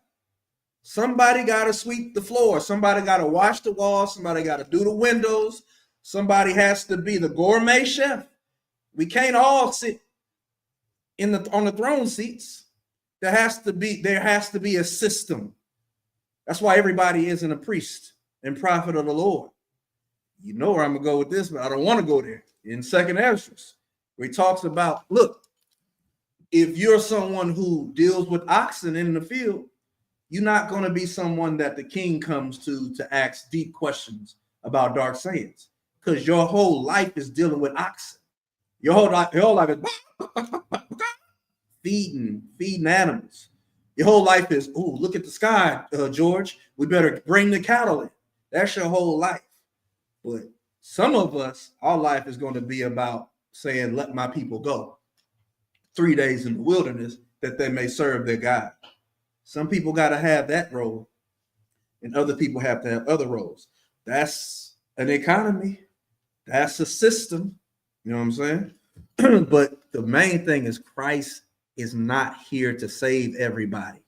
[SPEAKER 1] Somebody got to sweep the floor. Somebody got to wash the walls. Somebody got to do the windows. Somebody has to be the gourmet chef. We can't all sit on the throne seats. There has to be a system. That's why everybody isn't a priest and prophet of the Lord. You know where I'm gonna go with this, but I don't want to go there. In 2nd Ezra, where he talks about, look, if you're someone who deals with oxen in the field, you're not going to be someone that the king comes to ask deep questions about dark sayings, because your whole life is dealing with oxen. Your whole life is feeding animals. Your whole life is, oh, look at the sky, George. We better bring the cattle in. That's your whole life. But some of us, our life is going to be about saying, let my people go 3 days in the wilderness that they may serve their God. Some people got to have that role, and other people have to have other roles. That's an economy. That's a system. You know what I'm saying? But the main thing is Christ is not here to save everybody.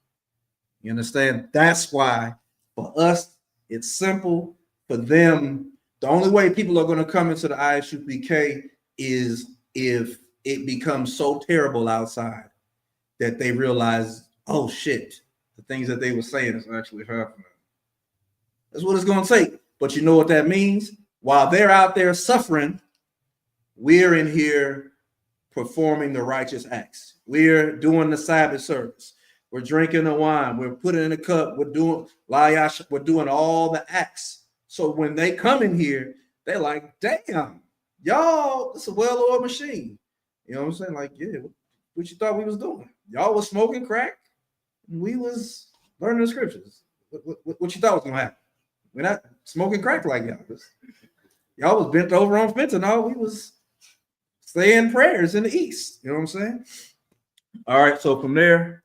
[SPEAKER 1] You understand? That's why for us It's simple for them. The only way people are going to come into the ISUPK is if it becomes so terrible outside that they realize, oh shit, the things that they were saying is actually happening. That's what it's going to take. But you know what that means? While they're out there suffering, we're in here performing the righteous acts. We're doing the Sabbath service. We're drinking the wine. We're putting in a cup. We're doing we're doing all the acts. So when they come in here, they're like, damn, y'all, it's a well-oiled machine. You know what I'm saying? Like, yeah, what you thought we was doing? Y'all was smoking crack. We was learning the scriptures. What you thought was gonna happen? We're not smoking crack like y'all. Y'all was bent over on fentanyl. We was saying prayers in the East. You know what I'm saying? All right, so from there,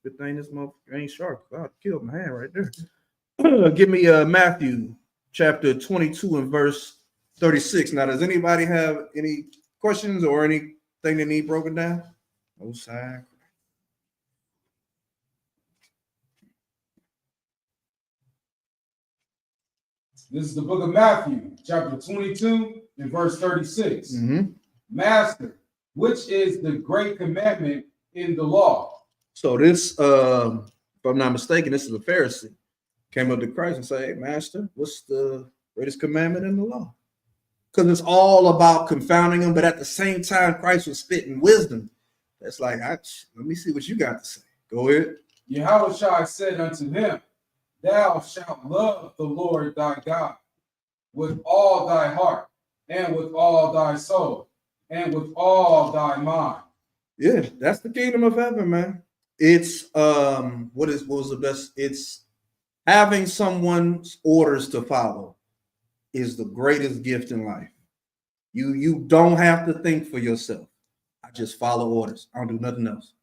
[SPEAKER 1] good thing this motherfucker ain't sharp. God killed my hand right there. Give me Matthew chapter 22 and verse 36. Now, does anybody have any questions or anything they need broken down? No side.
[SPEAKER 2] This is the book of Matthew, chapter 22 and verse 36.
[SPEAKER 1] Mm-hmm.
[SPEAKER 2] Master, which is the great commandment in the law?
[SPEAKER 1] So this, if I'm not mistaken, this is a Pharisee. Came up to Christ and said, hey, Master, what's the greatest commandment in the law? Because it's all about confounding them, but at the same time, Christ was spitting wisdom. That's like, let me see what you got to say. Go ahead.
[SPEAKER 2] Yahushua said unto him, thou shalt love the Lord thy God with all thy heart, and with all thy soul, and with all thy mind.
[SPEAKER 1] Yeah, that's the kingdom of heaven, man. It's what was the best? It's having someone's orders to follow is the greatest gift in life. You don't have to think for yourself. I just follow orders. I don't do nothing else.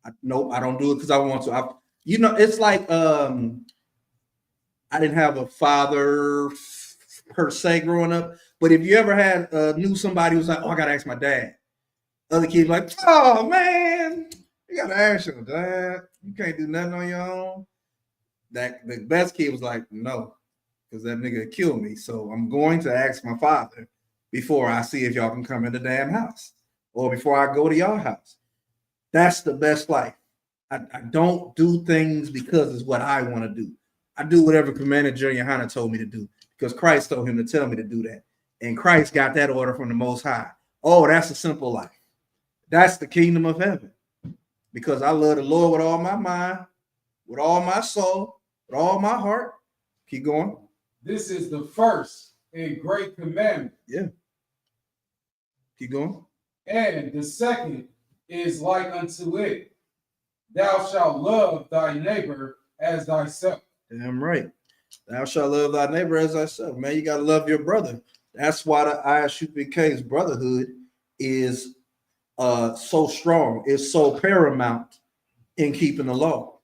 [SPEAKER 1] I don't do it because I want to. It's like I didn't have a father per se growing up, but if you ever had knew somebody who's like, oh, I gotta ask my dad. Other kids like, oh man, you gotta ask your dad. You can't do nothing on your own. That the best kid was like, no, because that nigga killed me. So I'm going to ask my father before I see if y'all can come in the damn house or before I go to your house. That's the best life. I don't do things because it's what I want to do. I do whatever Commander Junior Hunter told me to do because Christ told him to tell me to do that. And Christ got that order from the Most High. Oh, that's a simple life. That's the kingdom of heaven. Because I love the Lord with all my mind, with all my soul, with all my heart. Keep going.
[SPEAKER 2] This is the first and great commandment.
[SPEAKER 1] Yeah. Keep going.
[SPEAKER 2] And the second is like unto it. Thou shalt love thy neighbor as thyself.
[SPEAKER 1] Damn right. Thou shalt love thy neighbor as thyself. Man, you got to love your brother. That's why the ISUPK's brotherhood is so strong. It's so paramount in keeping the law.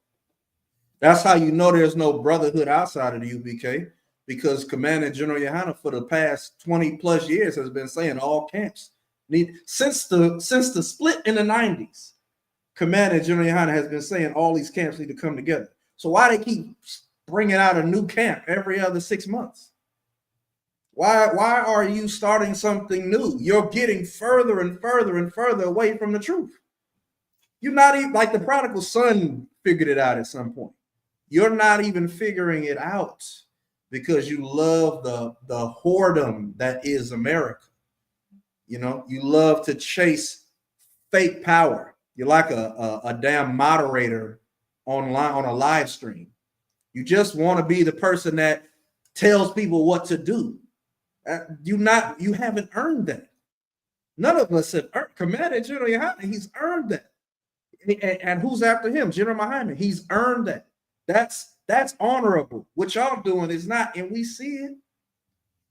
[SPEAKER 1] That's how you know there's no brotherhood outside of the UPK, because Commander General Yohana for the past 20 plus years has been saying all camps need, since the split in the 90s, Commander General Yohana has been saying all these camps need to come together. So why they keep bringing out a new camp every other 6 months? Why are you starting something new? You're getting further and further and further away from the truth. You're not even like the prodigal son figured it out at some point. You're not even figuring it out because you love the whoredom that is America. You know, you love to chase fake power. You're like a damn moderator online on a live stream. You just want to be the person that tells people what to do. You haven't earned that. None of us have earned. Commander General Yohana, he's earned that. And who's after him? General Muhammad. He's earned that. That's honorable. What y'all doing is not, and we see it.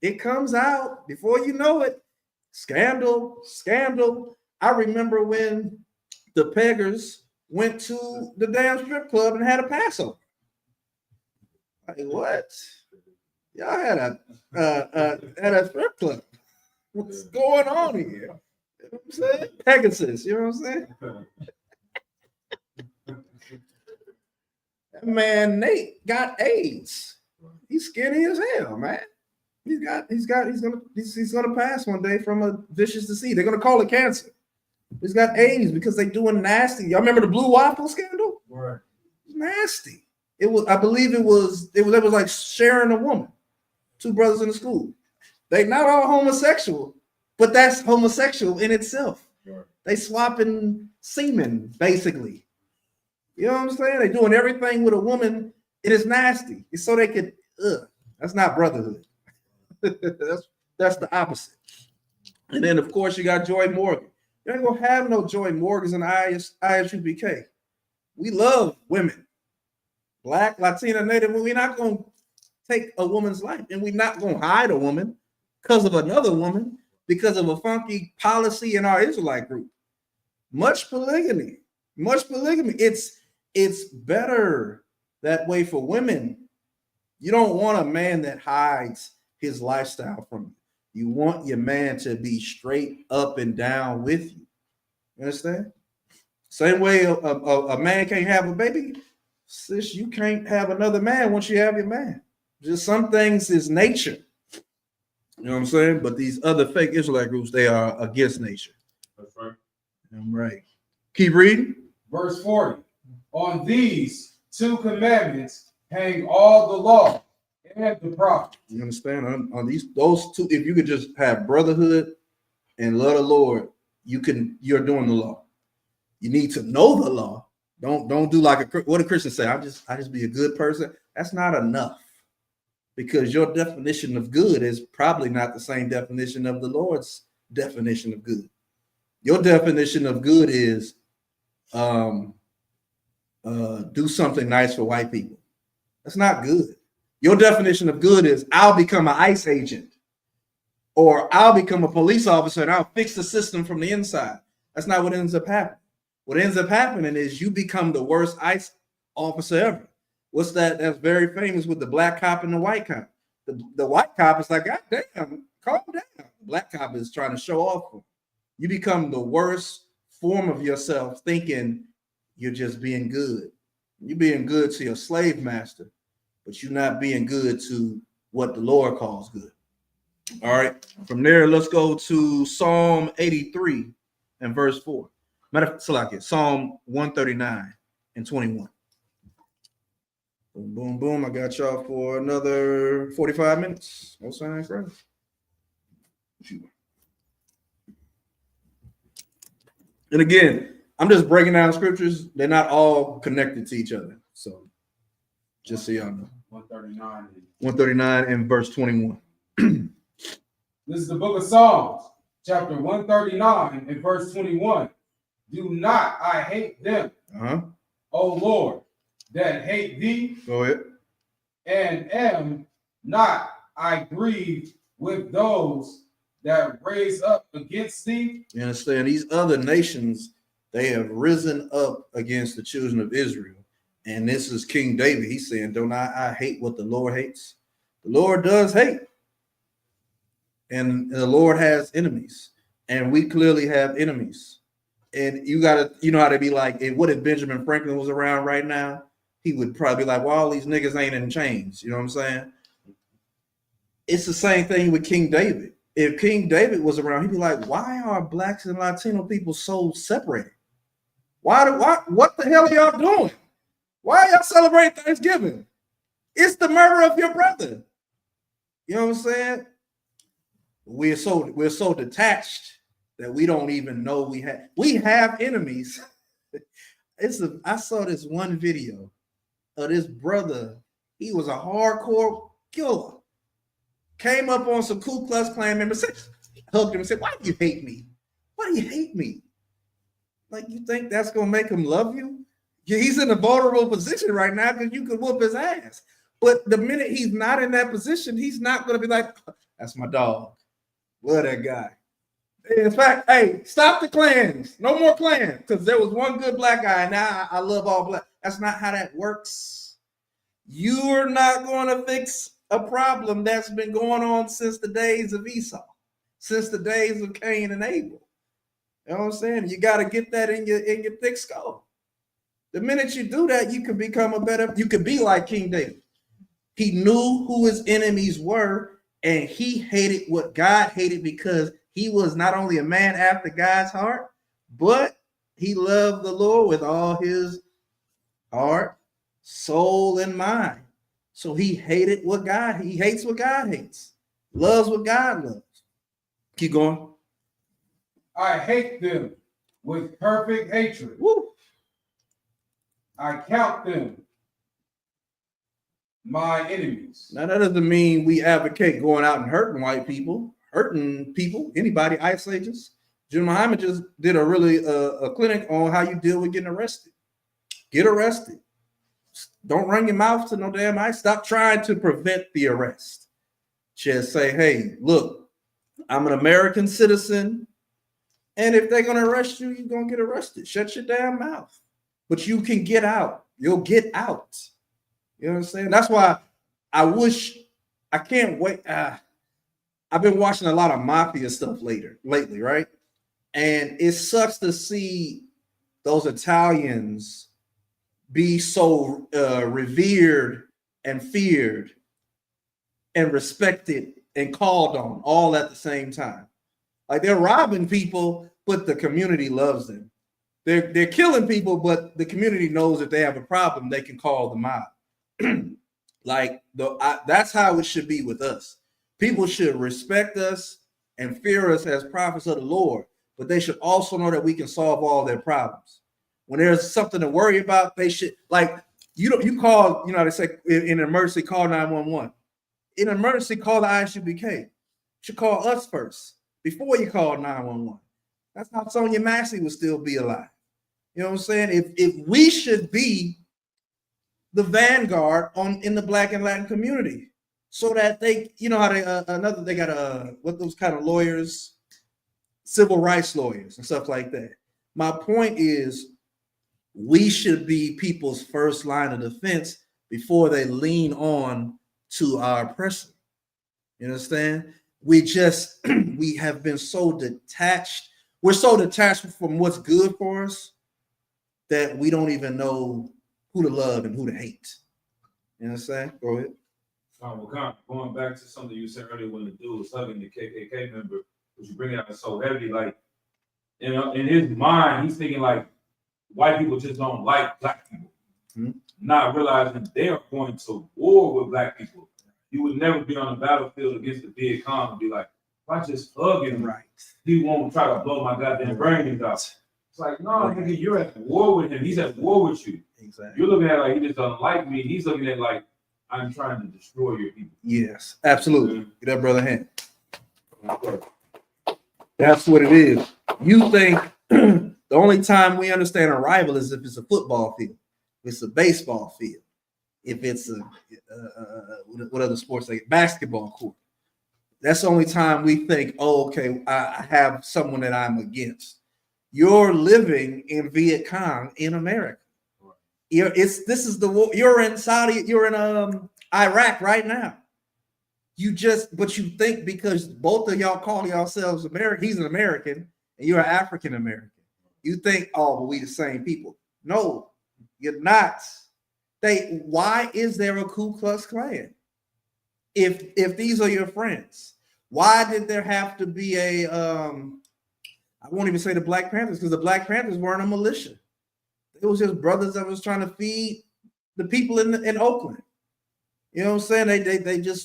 [SPEAKER 1] It comes out before you know it. Scandal. I remember when the Peggers went to the damn strip club and had a Passover. Like, what? Y'all had a strip club. What's going on here? You know what I'm saying? Pegasus, you know what I'm saying? That man Nate got AIDS. He's skinny as hell, man. He's gonna pass one day from a vicious disease. They're gonna call it cancer. He's got AIDS because they doing nasty. Y'all remember the blue waffle scandal?
[SPEAKER 2] Right.
[SPEAKER 1] Nasty. It was, I believe it was like sharing a woman. Two brothers in the school. They not all homosexual, but that's homosexual in itself.
[SPEAKER 2] Right.
[SPEAKER 1] They swapping semen, basically. You know what I'm saying? They doing everything with a woman. It is nasty. It's so they could, that's not brotherhood. that's the opposite. And then of course you got Joy Morgan. You ain't gonna have no Joy Morgans in ISUPK. We love women, Black, Latina, Native. We're not gonna take a woman's life, and we're not gonna hide a woman because of another woman, because of a funky policy in our Israelite group. Much polygamy. It's better that way for women. You don't want a man that hides his lifestyle from you. You want your man to be straight up and down with you. You understand? Same way a man can't have a baby, sis, you can't have another man once you have your man. Just some things is nature. You know what I'm saying? But these other fake Israelite groups, they are against nature.
[SPEAKER 4] That's right.
[SPEAKER 1] I'm right. Keep reading.
[SPEAKER 2] Verse 40. On these two commandments hang all the law and the prophets.
[SPEAKER 1] You understand? On those two, if you could just have brotherhood and love the Lord, you're doing the law. You need to know the law. Don't do like what a Christian say. I just be a good person. That's not enough, because your definition of good is probably not the same definition of the Lord's definition of good. Your definition of good is do something nice for white people. That's not good. Your definition of good is I'll become an ICE agent, or I'll become a police officer and I'll fix the system from the inside. That's not what ends up happening. What ends up happening is you become the worst ICE officer ever. What's that? That's very famous with the black cop and the white cop. The white cop is like, God damn, calm down. The black cop is trying to show off. You become the worst form of yourself, thinking you're just being good. You're being good to your slave master, but you're not being good to what the Lord calls good. All right. From there, let's go to Psalm 83 and verse 4. Psalm 139 and 21. Boom, boom, boom. I got y'all for another 45 minutes. No sign, friends. And again, I'm just breaking down scriptures. They're not all connected to each other. So just so y'all know. 139 and verse 21.
[SPEAKER 2] This is the book of Psalms, chapter 139 and verse 21. Do not I hate them, O Lord, that hate thee?
[SPEAKER 1] Go ahead.
[SPEAKER 2] And am not I grieved with those that raise up against thee?
[SPEAKER 1] You understand? These other nations, they have risen up against the children of Israel. And this is King David. He's saying, don't I hate what the Lord hates? The Lord does hate. And the Lord has enemies. And we clearly have enemies. And you know how to be like, what if Benjamin Franklin was around right now? He would probably be like, well, all these niggas ain't in chains. You know what I'm saying? It's the same thing with King David. If King David was around, he'd be like, why are blacks and Latino people so separated? What the hell are y'all doing? Why are y'all celebrating Thanksgiving? It's the murder of your brother. You know what I'm saying? We're so detached that we don't even know we have enemies. I saw this one video of this brother. He was a hardcore killer. Came up on some Ku Klux Klan members, hugged him and said, why do you hate me? Why do you hate me? Like, you think that's gonna make him love you? He's in a vulnerable position right now because you could whoop his ass. But the minute he's not in that position, he's not gonna be like, that's my dog. Love that guy. In fact, hey, stop the clans. No more clans, because there was one good black guy, and now I love all black. That's not how that works. You're not going to fix a problem that's been going on since the days of Esau, since the days of Cain and Abel. You know what I'm saying? You got to get that in your thick skull. The minute you do that, you can become you can be like King David. He knew who his enemies were, and he hated what God hated because he was not only a man after God's heart, but he loved the Lord with all his heart, soul, and mind. So he hated he hates what God hates, loves what God loves. Keep going.
[SPEAKER 2] I hate them with perfect hatred.
[SPEAKER 1] Woo.
[SPEAKER 2] I count them my enemies.
[SPEAKER 1] Now that doesn't mean we advocate going out and hurting white people, anybody, ICE agents. Jim Muhammad just did a really a clinic on how you deal with getting arrested. Get arrested. Don't run your mouth to no damn ICE. Stop trying to prevent the arrest. Just say, hey, look, I'm an American citizen, and if they're gonna arrest you, you're gonna get arrested. Shut your damn mouth. But you can get out. You'll get out. You know what I'm saying? That's why I can't wait. I've been watching a lot of mafia stuff lately, right? And it sucks to see those Italians be so revered and feared and respected and called on all at the same time. Like they're robbing people, but the community loves them. They're killing people, but the community knows if they have a problem, they can call the mob. That's how it should be with us. People should respect us and fear us as prophets of the Lord, but they should also know that we can solve all their problems. When there's something to worry about, they should, like, you call, they say in an emergency, call 911. In an emergency, call the ISUBK. You should call us first before you call 911. That's how Sonia Massey would still be alive. You know what I'm saying? If we should be the vanguard in the Black and Latin community, so that they, how they got what those kind of lawyers, civil rights lawyers and stuff like that. My point is, we should be people's first line of defense before they lean on to our oppressor. You understand? We have been so detached. We're so detached from what's good for us that we don't even know who to love and who to hate. You understand? Go ahead.
[SPEAKER 4] Going back to something you said earlier when the dude was hugging the KKK member, which you bring it out so heavily, like, in his mind, he's thinking like white people just don't like black people, not realizing they are going to war with black people. You would never be on the battlefield against the Viet Cong and be like, if I just hug him,
[SPEAKER 1] right,
[SPEAKER 4] he won't try to blow my goddamn brains out. It's like, no, nigga, you're at war with him. He's at war with you. Exactly. You're looking at it like he just doesn't like me. He's looking at it like I'm trying to destroy your people.
[SPEAKER 1] Yes, absolutely. Get that brother hand. That's what it is. You think the only time we understand a rival is if it's a football field, if it's a baseball field, if it's what other sports like basketball court. That's the only time we think, oh, okay, I have someone that I'm against. You're living in Viet Cong in America. This is the war. You're in Saudi. You're in Iraq right now. But you think because both of y'all call yourselves American, he's an American and you're an African American. You think, oh, well, we the same people. No, you're not. Why is there a Ku Klux Klan? If these are your friends, why did there have to be I won't even say the Black Panthers, because the Black Panthers weren't a militia. It was just brothers that was trying to feed the people in Oakland. You know what I'm saying?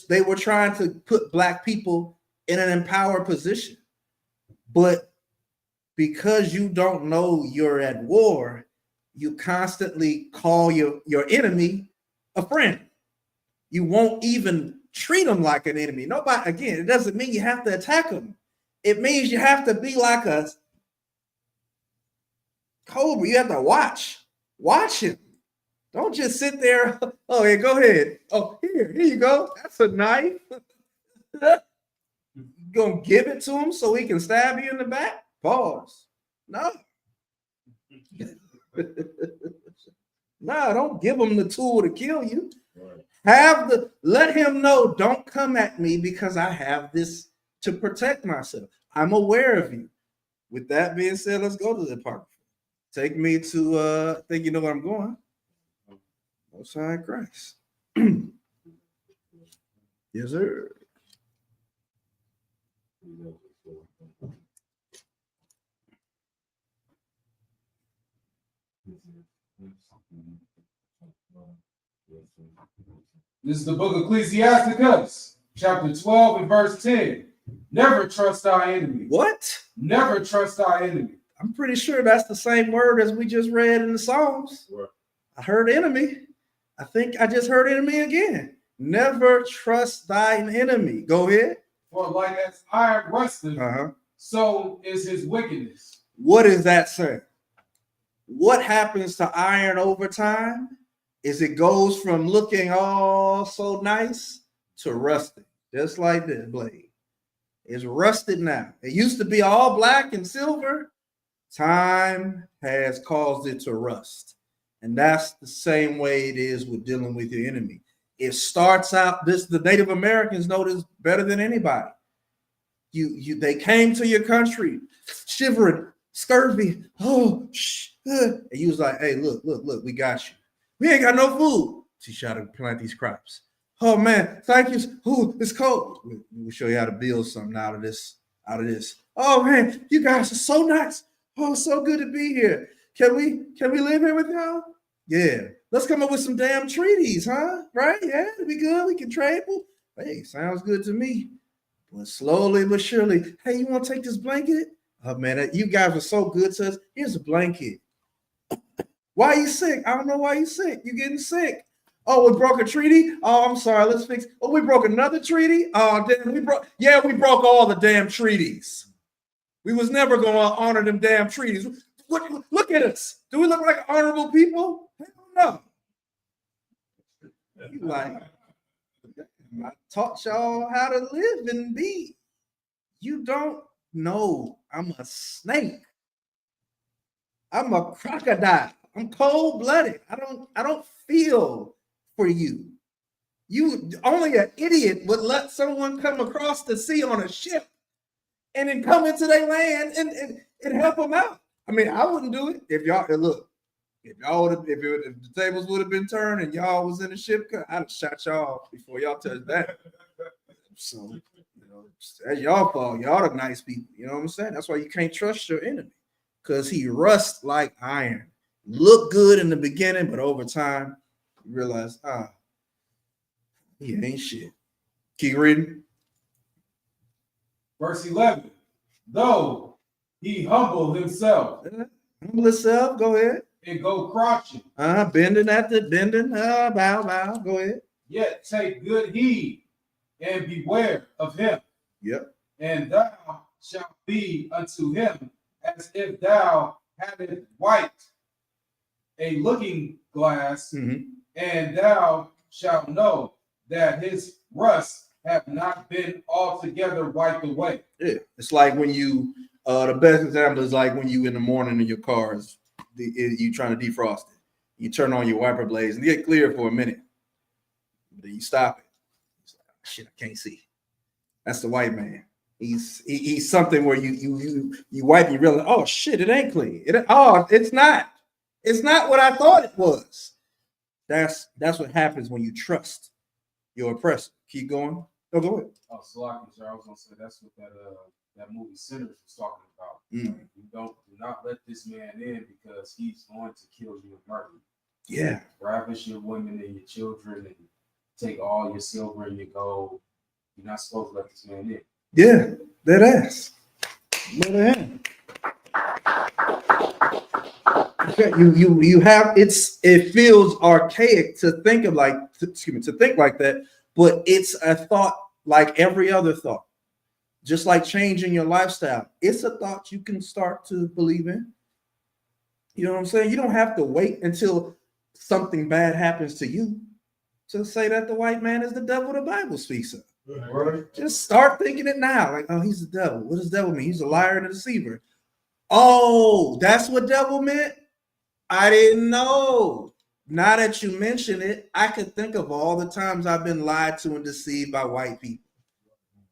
[SPEAKER 1] They were trying to put black people in an empowered position. But because you don't know you're at war, you constantly call your enemy a friend. You won't even treat them like an enemy. Nobody, again, it doesn't mean you have to attack them. It means you have to be like a cobra. You have to watch him. Don't just sit there. Oh, yeah, go ahead. Oh, here you go. That's a knife. You gonna give it to him so he can stab you in the back? Pause. No. No, don't give him the tool to kill you. Let him know, don't come at me because I have this to protect myself. I'm aware of you. With that being said, let's go to the park. Take me to I think you know where I'm going. Most High Christ. Yes, sir.
[SPEAKER 2] This is the book of Ecclesiasticus, chapter 12 and verse 10. Never trust thy enemy.
[SPEAKER 1] What?
[SPEAKER 2] Never trust thy enemy.
[SPEAKER 1] I'm pretty sure that's the same word as we just read in the Psalms.
[SPEAKER 4] Right.
[SPEAKER 1] I heard enemy. I think I just heard enemy again. Never trust thine enemy. Go ahead.
[SPEAKER 2] For like as iron rusteth,
[SPEAKER 1] Uh-huh.
[SPEAKER 2] so is his wickedness.
[SPEAKER 1] What is that saying? What happens to iron over time is it goes from looking all so nice to rusting, just like this blade. It's rusted now. It used to be all black and silver. Time has caused it to rust. And that's the same way it is with dealing with your enemy. It starts out, the Native Americans know this better than anybody. They came to your country shivering, scurvy. Oh, and you was like, hey, look, we got you. We ain't got no food. Teach you how to plant these crops. Oh man, thank you. Oh, it's cold. We'll show you how to build something out of this. Oh man, you guys are so nice. Oh, so good to be here. Can we live here with y'all? Yeah. Let's come up with some damn treaties, huh? Right? Yeah, it'll be good. We can trade. Hey, sounds good to me. But slowly but surely, hey, you want to take this blanket? Oh man, you guys are so good to us. Here's a blanket. Why are you sick? I don't know why you're sick. You're getting sick. Oh, we broke a treaty. Oh, I'm sorry. Let's fix. Oh, we broke another treaty. Oh, damn, we broke all the damn treaties. We was never going to honor them damn treaties. Look at us. Do we look like honorable people? Hell no. You like, I taught y'all how to live and be. You don't know. I'm a snake. I'm a crocodile. I'm cold-blooded. I don't feel for you. You only an idiot would let someone come across the sea on a ship and then come into their land and help them out. I mean, I wouldn't do it if y'all look. If the tables would have been turned and y'all was in the ship, I'd have shot y'all before y'all touched that. So, that's y'all fault. Y'all the nice people. You know what I'm saying? That's why you can't trust your enemy, because he rusts like iron. Look good in the beginning, but over time, you realize, he ain't shit. Keep reading.
[SPEAKER 2] Verse 11. Though he humble himself.
[SPEAKER 1] Humble himself. Go ahead.
[SPEAKER 2] And go crouching.
[SPEAKER 1] Bending. Bow. Go ahead.
[SPEAKER 2] Yet take good heed and beware of him.
[SPEAKER 1] Yep.
[SPEAKER 2] And thou shalt be unto him as if thou hadst wiped a looking glass, and thou shalt know that his rust have not been altogether wiped away.
[SPEAKER 1] Yeah, it's like when you, the best example is like when you in the morning in your car, you trying to defrost it. You turn on your wiper blades and get clear for a minute. Then you stop it. It's like, shit, I can't see. That's the white man. He's something where you wipe and you realize, oh shit, it ain't clean. It's not. It's not what I thought it was. That's what happens when you trust your oppressor. Keep going. Oh, go ahead.
[SPEAKER 2] Oh, Salaki, sir, I was gonna say that's what that movie Sinners was talking about. You do not let this man in because he's going to kill you and murder you.
[SPEAKER 1] Yeah.
[SPEAKER 2] Ravish your women and your children and take all your silver and your gold. You're not supposed to let this man in.
[SPEAKER 1] Yeah, that ass. Let her in. You have it feels archaic to think of to think like that, but it's a thought like every other thought. Just like changing your lifestyle, it's a thought you can start to believe in. You know what I'm saying? You don't have to wait until something bad happens to you to say that the white man is the devil the Bible speaks of.
[SPEAKER 2] Right.
[SPEAKER 1] Just start thinking it now. Like, oh, he's the devil. What does devil mean? He's a liar and a deceiver. Oh, that's what devil meant? I didn't know. Now that you mention it, I could think of all the times I've been lied to and deceived by white people.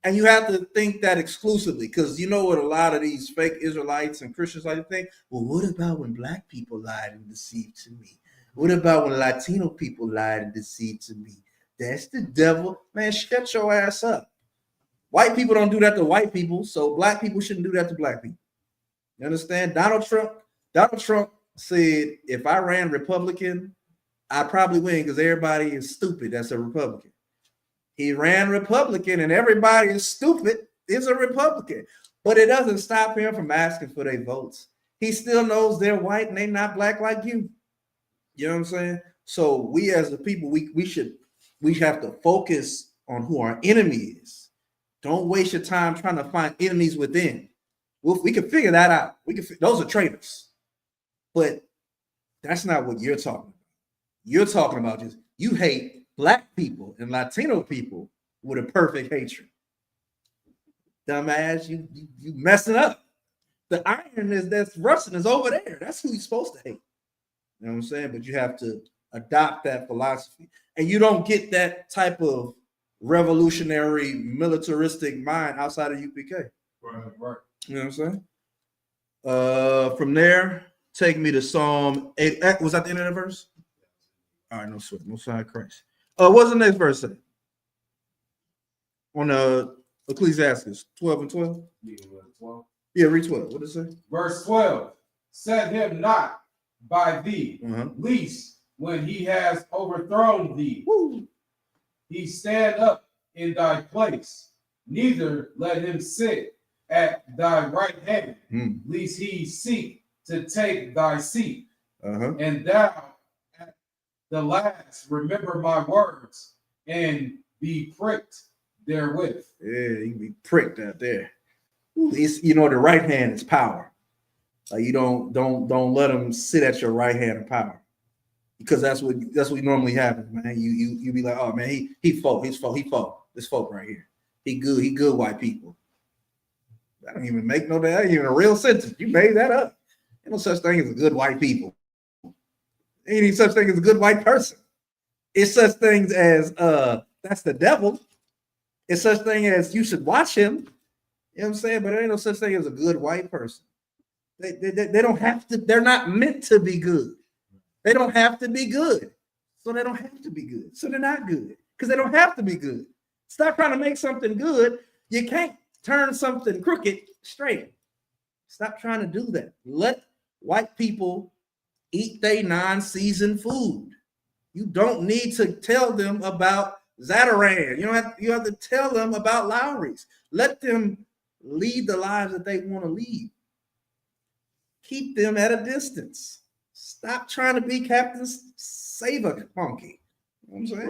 [SPEAKER 1] And you have to think that exclusively, because you know what a lot of these fake Israelites and Christians like to think? Well, what about when black people lied and deceived to me? What about when Latino people lied and deceived to me? That's the devil. Man, shut your ass up. White people don't do that to white people, so black people shouldn't do that to black people. You understand? Donald Trump said, if I ran Republican, I'd probably win because everybody is stupid that's a Republican. He ran Republican and everybody is stupid is a Republican. But it doesn't stop him from asking for their votes. He still knows they're white and they're not black like you. You know what I'm saying? So we as a people, we have to focus on who our enemy is. Don't waste your time trying to find enemies within. We can figure that out. Those are traitors. But that's not what you're talking about. You're talking about just you hate black people and Latino people with a perfect hatred. Dumbass, you messing up. The iron that's rusting is over there. That's who you're supposed to hate. You know what I'm saying? But you have to adopt that philosophy. And you don't get that type of revolutionary, militaristic mind outside of UPK.
[SPEAKER 2] Right.
[SPEAKER 1] You know what I'm saying? From there, take me to Psalm 8. Was that the end of the verse? All right, no sweat, no side Christ. What's the next verse say? On Ecclesiastes 12 and 12? Yeah, read 12. What does it say?
[SPEAKER 2] Verse 12. Set him not by thee, least when he has overthrown thee.
[SPEAKER 1] Woo.
[SPEAKER 2] He stand up in thy place, neither let him sit at thy right hand, lest he seek to take thy seat. And thou at the last remember my words and be pricked therewith.
[SPEAKER 1] Yeah, you can be pricked out there. It's, the right hand is power. Like you don't let them sit at your right hand of power, because that's what normally happens, man. You be like, oh man, he folk. This folk right here. He good white people. That don't even make that ain't even a real sentence. You made that up. Ain't no such thing as a good white people. Ain't any such thing as a good white person. It's such things as that's the devil. It's such thing as you should watch him. You know what I'm saying? But there ain't no such thing as a good white person. They don't have to, they're not meant to be good. They don't have to be good. So they don't have to be good. So they're not good. Because they don't have to be good. Stop trying to make something good. You can't turn something crooked straight. Stop trying to do that. Let white people eat their non-seasoned food. You don't need to tell them about Zatarain. You have to tell them about Lowry's. Let them lead the lives that they want to lead. Keep them at a distance. Stop trying to be Captain Saver Funky. You know what I'm saying?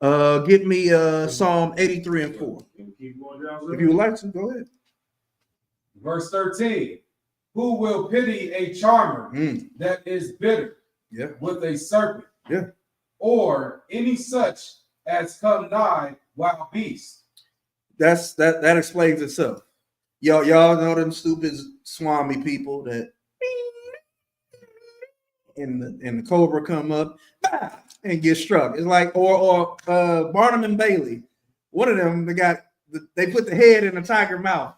[SPEAKER 1] Right. Give me Psalm 83 and 4. If you would like to, go ahead.
[SPEAKER 2] Verse 13. Who will pity a charmer that is bitter with a serpent?
[SPEAKER 1] Yeah.
[SPEAKER 2] Or any such as come nigh wild beasts?
[SPEAKER 1] That explains itself. Y'all know them stupid swami people that and the cobra come up and get struck. It's like or Barnum and Bailey. One of them they put the head in the tiger mouth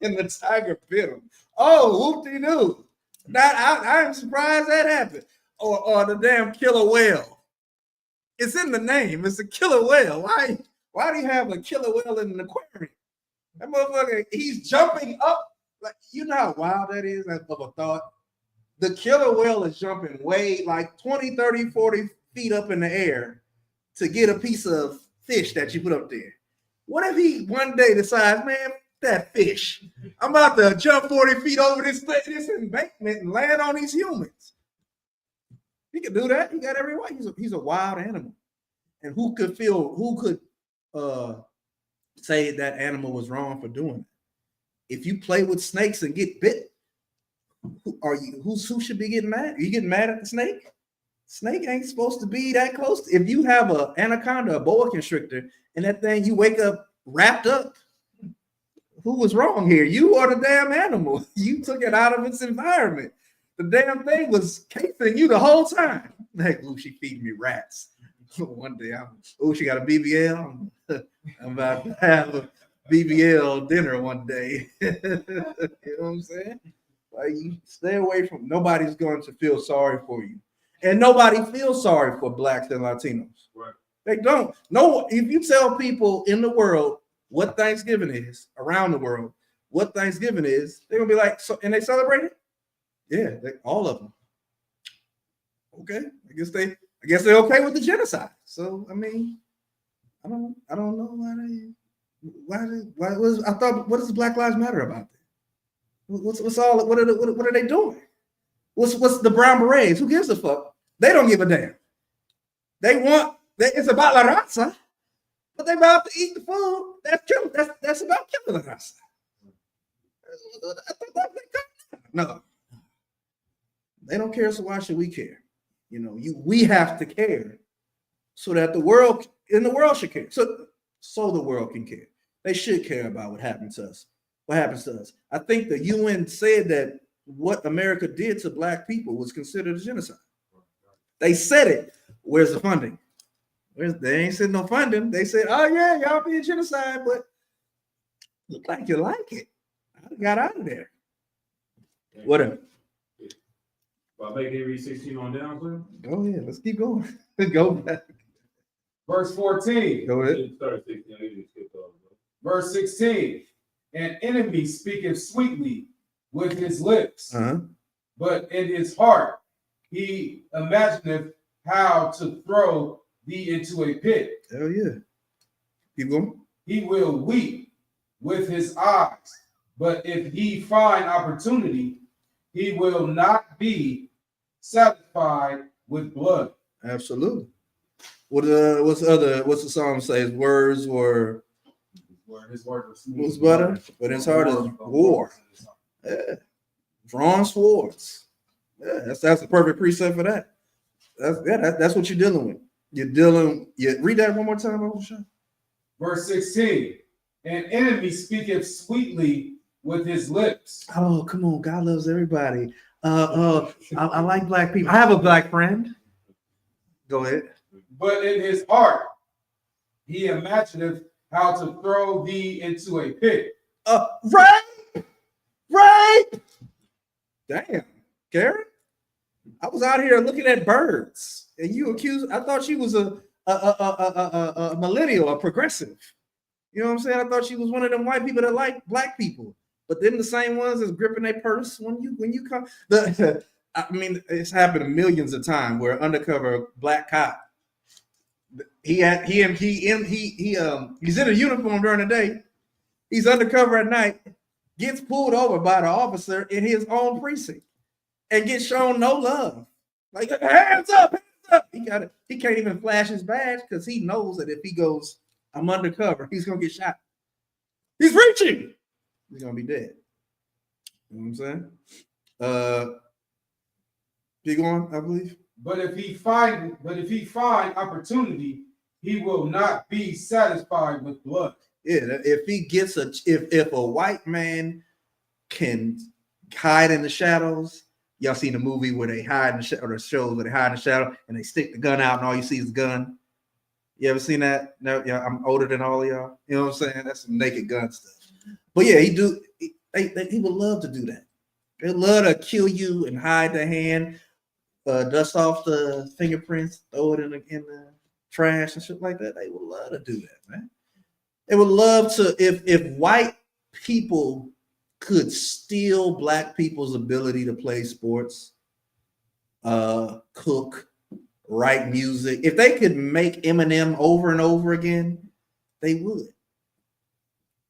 [SPEAKER 1] and the tiger bit him. Oh, whoop-de-doo. I am surprised that happened. Or the damn killer whale. It's in the name. It's a killer whale. Why do you have a killer whale in an aquarium? That motherfucker, he's jumping up. Like, you know how wild that is of a thought? The killer whale is jumping way like 20, 30, 40 feet up in the air to get a piece of fish that you put up there. What if he one day decides, man, that fish, I'm about to jump 40 feet over this embankment and land on these humans? He could do that. He got every right. He's a wild animal. And who could say that animal was wrong for doing it? If you play with snakes and get bit, who should be getting mad? Are you getting mad at the snake? Snake ain't supposed to be that close. If you have an anaconda, a boa constrictor, and that thing you wake up wrapped up, who was wrong here? You or the damn animal? You took it out of its environment. The damn thing was casing you the whole time. Like, ooh, she feeding me rats. One day, she got a BBL. I'm about to have a BBL dinner one day. You know what I'm saying? Like, you stay away from. Nobody's going to feel sorry for you. And nobody feels sorry for blacks and Latinos.
[SPEAKER 4] Right.
[SPEAKER 1] They don't. No, if you tell people in the world what Thanksgiving is, around the world, what Thanksgiving is, they're gonna be like, so, and they celebrate it? Yeah, all of them. Okay. I guess they're okay with the genocide. So I mean, I don't know I thought, what does Black Lives Matter about that? What's all, what are they doing? What's the brown berets? Who gives a fuck? They don't give a damn. It's about La Raza, but they about to eat the food. That's about killing La Raza. No, they don't care. So why should we care? You know, we have to care so that the world should care. So the world can care. They should care about what happened to us. What happens to us? I think the UN said that what America did to black people was considered a genocide. They said it. Where's the funding? They ain't said no funding. They said, oh yeah, y'all being genocide, but look like you like it. I got out of there. Whatever.
[SPEAKER 4] Well, I make read 16 on down, sir.
[SPEAKER 1] Go ahead. Let's keep going. Go back.
[SPEAKER 2] Verse 14.
[SPEAKER 1] Go ahead.
[SPEAKER 4] Start 16. I usually skip over.
[SPEAKER 2] Verse 16. An enemy speaketh sweetly with his lips, but in his heart he imagineth how to throw thee into a pit.
[SPEAKER 1] Hell yeah. Keep going.
[SPEAKER 2] He will weep with his eyes, but if he find opportunity, he will not be satisfied with blood.
[SPEAKER 1] Absolutely. What's the song say? His words were was butter, but his heart is war. Yeah. Drawn swords. Yeah, that's the perfect precept for that. That's what you're dealing with. Read that one more time,
[SPEAKER 2] Verse 16. An enemy speaketh sweetly with his lips.
[SPEAKER 1] Oh, come on. God loves everybody. I like black people. I have a black friend. Go ahead.
[SPEAKER 2] But in his heart he imagineth how to throw thee into a pit.
[SPEAKER 1] Right. Damn, Karen. I was out here looking at birds, and you accused. I thought she was a millennial, a progressive. You know what I'm saying? I thought she was one of them white people that like black people, but then the same ones that's gripping their purse when you come. I mean, it's happened millions of times where undercover black cop. He's in a uniform during the day. He's undercover at night. Gets pulled over by the officer in his own precinct and gets shown no love. Like, hands up. He can't even flash his badge because he knows that if he goes, I'm undercover, he's gonna get shot. He's reaching. He's gonna be dead. You know what I'm saying? Keep going, I believe.
[SPEAKER 2] But if he find opportunity, he will not be satisfied with blood.
[SPEAKER 1] Yeah, if he gets if a white man can hide in the shadows, y'all seen the movie where they hide in the shadow, or the shows where they hide in the shadow and they stick the gun out and all you see is the gun. You ever seen that? No, yeah, I'm older than all of y'all. You know what I'm saying? That's some Naked Gun stuff. But yeah, he would love to do that. They'd love to kill you and hide the hand, dust off the fingerprints, throw it in the trash and shit like that. They would love to do that, man. They would love to, if white people could steal black people's ability to play sports, cook, write music. If they could make Eminem over and over again, they would.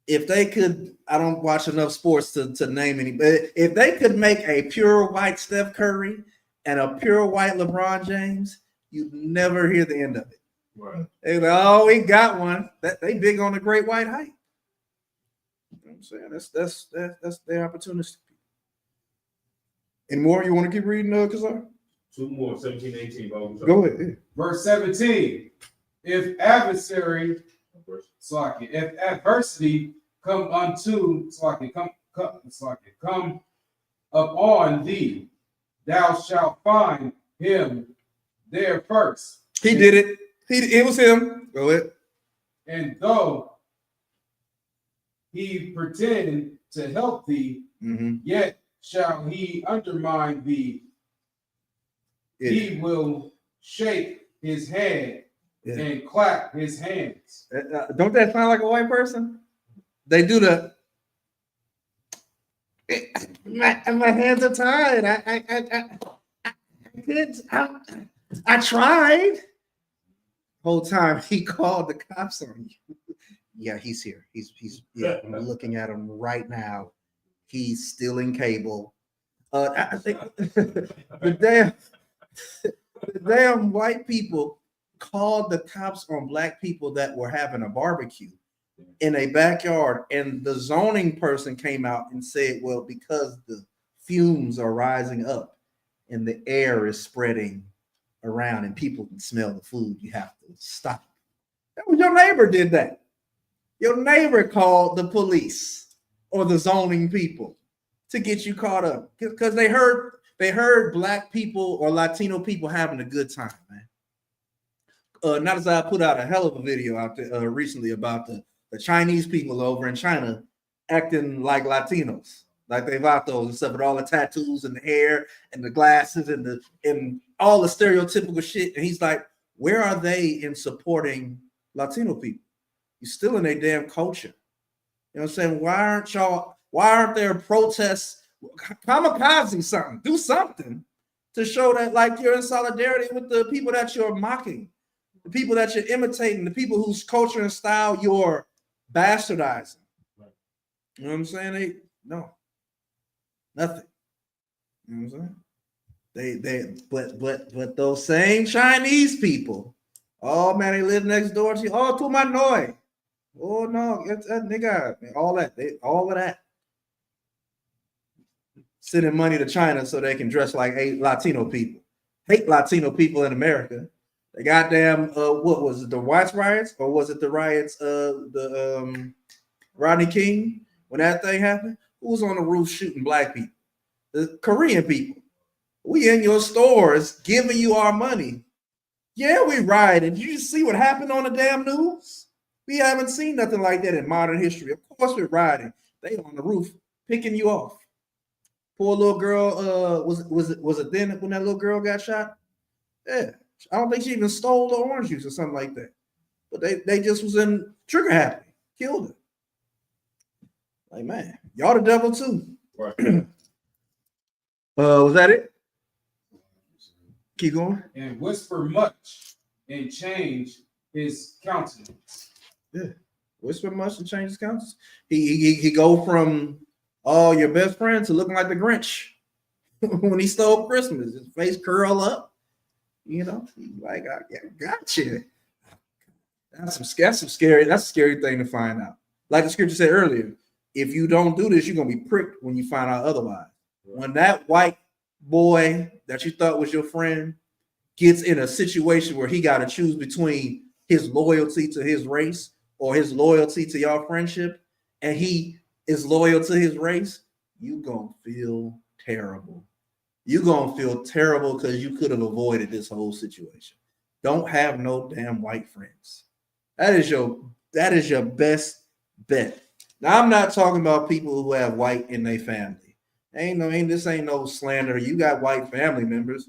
[SPEAKER 1] If they could, I don't watch enough sports to name any, but if they could make a pure white Steph Curry and a pure white LeBron James, you'd never hear the end of it.
[SPEAKER 4] Right.
[SPEAKER 1] They like, oh, we got one. They big on the great white hype. You know what I'm saying? That's their opportunity. Any more you want to keep reading, Kazar?
[SPEAKER 4] Two more, 17, 18.
[SPEAKER 1] Go ahead.
[SPEAKER 2] Verse 17. If adversary, if adversity come upon thee, thou shalt find him there first.
[SPEAKER 1] He did it. It was him. Go ahead.
[SPEAKER 2] And though he pretend to help thee, yet shall he undermine thee he will shake his head
[SPEAKER 1] Yeah.
[SPEAKER 2] and clap his hands.
[SPEAKER 1] Don't that sound like a white person? They do the. My hands are tied. I tried. Whole time he called the cops on you. Yeah, he's here. Yeah, I'm looking at him right now. He's stealing cable. I think the damn white people called the cops on black people that were having a barbecue in a backyard, and the zoning person came out and said, well, because the fumes are rising up and the air is spreading around and people can smell the food, you have to stop. That was your neighbor did that. Your neighbor called the police or the zoning people to get you caught up because they heard black people or Latino people having a good time, man. Not as I put out a hell of a video out there recently about the Chinese people over in China acting like Latinos, like they vatos and stuff, with all the tattoos and the hair and the glasses and all the stereotypical shit. And he's like, where are they in supporting Latino people? You're still in a damn culture. You know what I'm saying? Why aren't there protests? Kamikaze something. Do something to show that like you're in solidarity with the people that you're mocking, the people that you're imitating, the people whose culture and style you're bastardizing. Right. You know what I'm saying? No. Nothing. You know what I'm saying? But those same Chinese people, oh man, they live next door to you. Oh, to my noi. Oh no, it's that nigga. All of that. Sending money to China so they can dress like Latino people. Hate Latino people in America. The goddamn what was it, the Watts riots, or was it the riots Rodney King, when that thing happened? Who was on the roof shooting black people? The Korean people. We in your stores giving you our money. Yeah, we rioted. Did you see what happened on the damn news? We haven't seen nothing like that in modern history. Of course we're rioting. They on the roof picking you off. Poor little girl, was it then when that little girl got shot? Yeah. I don't think she even stole the orange juice or something like that. But they just was in trigger happy, killed her. Like, man, y'all the devil too.
[SPEAKER 4] Right.
[SPEAKER 1] Was that it? Keep going.
[SPEAKER 2] And whisper much and change his countenance.
[SPEAKER 1] Yeah. Whisper much and change his countenance. He go from your best friend to looking like the Grinch when he stole Christmas. His face curl up. You know, like I gotcha. That's a scary thing to find out. Like the scripture said earlier, if you don't do this, you're gonna be pricked when you find out otherwise. When that white boy that you thought was your friend gets in a situation where he got to choose between his loyalty to his race or his loyalty to your friendship, and he is loyal to his race, you gonna feel terrible. You're gonna feel terrible because you could have avoided this whole situation. Don't have no damn white friends. That is your best bet. Now, I'm not talking about people who have white in their family. This ain't no slander. You got white family members.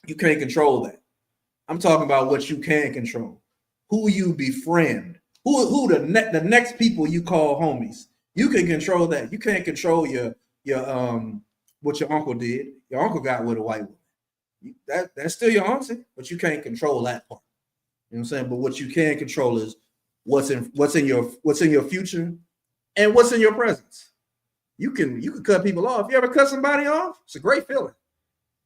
[SPEAKER 1] You can't control that. I'm talking about what you can control. Who you befriend. Who the next people you call homies. You can control that. You can't control your what your uncle did. Your uncle got with a white woman. That's still your auntie, but you can't control that part. You know what I'm saying? But what you can control is what's in your future and what's in your presence. You can cut people off. You ever cut somebody off? It's a great feeling.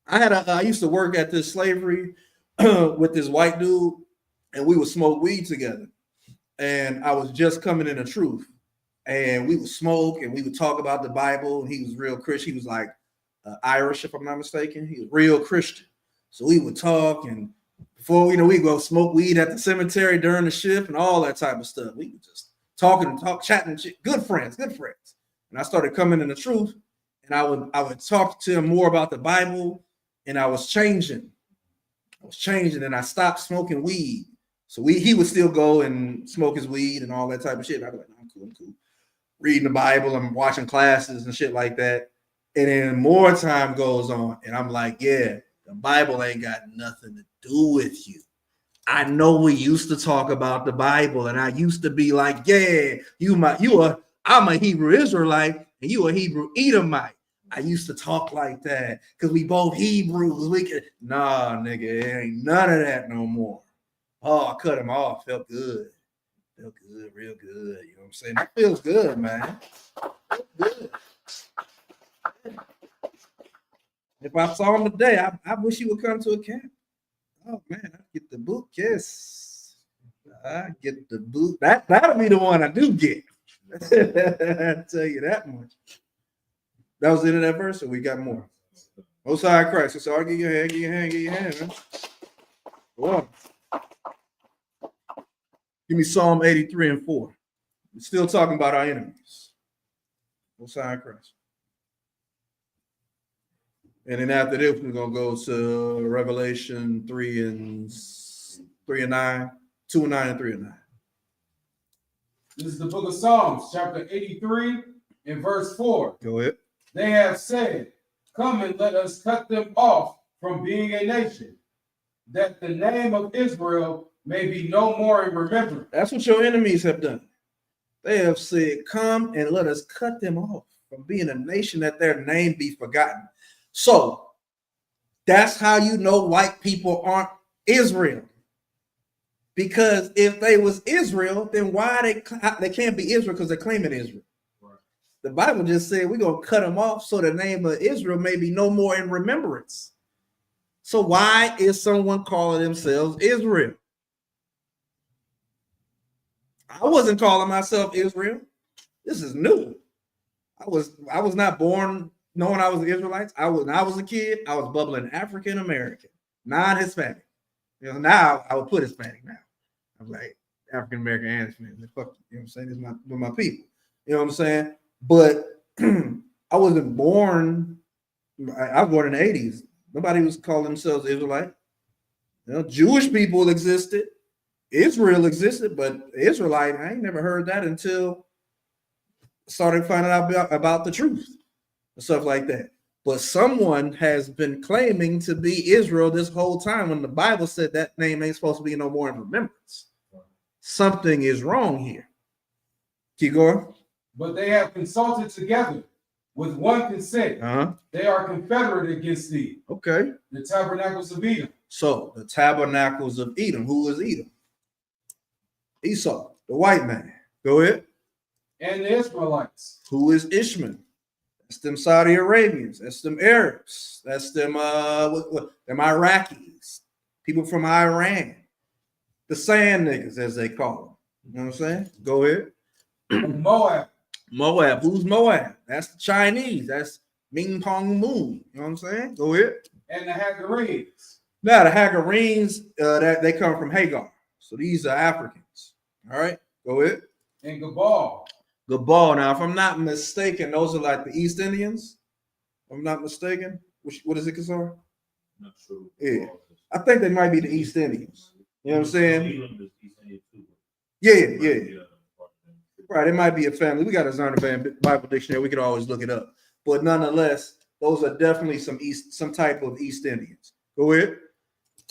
[SPEAKER 1] I used to work at this slavery with this white dude, and we would smoke weed together. And I was just coming in the truth. And we would smoke and we would talk about the Bible. And he was real Christian. He was like Irish, if I'm not mistaken. He was real Christian. So we would talk, and before we go smoke weed at the cemetery during the shift and all that type of stuff. We were just chatting, good friends. And I started coming in the truth, and I would talk to him more about the Bible, and I was changing, and I stopped smoking weed. So he would still go and smoke his weed and all that type of shit. I'd be like, I'm cool. Reading the Bible, I'm watching classes and shit like that. And then more time goes on, and I'm like, yeah, the Bible ain't got nothing to do with you. I know we used to talk about the Bible, and I used to be like, yeah, I'm a Hebrew Israelite, and you a Hebrew Edomite. I used to talk like that because we both Hebrews. Nah, nigga, it ain't none of that no more. Oh, I cut him off. Felt good. Felt good, real good. You know what I'm saying? That feels good, man. Good. If I saw him today, I wish he would come to a camp. Oh man, I get the boot kiss. I get the boot. That'll be the one I do get. I tell you that much. That was the end of that verse, or we got more. Most High Christ. So I'll give you a hand, give you a hand, give you a hand, man. Go on. Give me Psalm 83 and 4. We're still talking about our enemies. Most High Christ. And then after this, we're gonna go to Revelation 3 and 9, 2 and 9 and 3 and 9.
[SPEAKER 2] This is the book of Psalms, chapter 83 and verse 4.
[SPEAKER 1] Go ahead.
[SPEAKER 2] They have said, come and let us cut them off from being a nation, that the name of Israel may be no more in remembrance.
[SPEAKER 1] That's what your enemies have done. They have said, come and let us cut them off from being a nation, that their name be forgotten. So that's how you know white people aren't Israel. Because if they was Israel, then why they can't be Israel, because they're claiming Israel. Right. The Bible just said we're going to cut them off so the name of Israel may be no more in remembrance. So why is someone calling themselves Israel? I wasn't calling myself Israel. This is new. I was not born knowing I was Israelites. When I was a kid, I was bubbling African American, non-Hispanic. You know, now I would put Hispanic now. I'm like African American and Hispanic. Fuck, you know what I'm saying? It's my people. You know what I'm saying? But I wasn't born. I was born in the 80s. Nobody was calling themselves Israelite. You know, Jewish people existed. Israel existed, but Israelite, I ain't never heard that until started finding out about the truth and stuff like that. But someone has been claiming to be Israel this whole time when the Bible said that name ain't supposed to be no more in remembrance. Something is wrong here. Keep going.
[SPEAKER 2] But they have consulted together with one consent. They are confederate against thee.
[SPEAKER 1] Okay.
[SPEAKER 2] The tabernacles of Edom. So
[SPEAKER 1] the tabernacles of Edom. Who is Edom? Esau, the white man. Go ahead.
[SPEAKER 2] And the Israelites.
[SPEAKER 1] Who is Ishmael? That's them Saudi Arabians. That's them Arabs. That's them them Iraqis. People from Iran. The sand niggas, as they call them. You know what I'm saying? Go ahead.
[SPEAKER 2] Moab.
[SPEAKER 1] Moab. Who's Moab? That's the Chinese. That's Ming Pong Moon. You know what I'm saying? Go ahead.
[SPEAKER 2] And the Hagarenes.
[SPEAKER 1] Now, the Hagarenes, that they come from Hagar. So these are Africans. All right, go ahead.
[SPEAKER 2] And Gabal.
[SPEAKER 1] Gabal. Now, if I'm not mistaken, those are like the East Indians. If I'm not mistaken. What is it, Kasar?
[SPEAKER 4] Not sure.
[SPEAKER 1] Yeah. I think they might be the East Indians. You know what I'm saying? Yeah. Right, it might be a family. We got a Zondervan Bible dictionary. We could always look it up. But nonetheless, those are definitely some type of East Indians. Go ahead.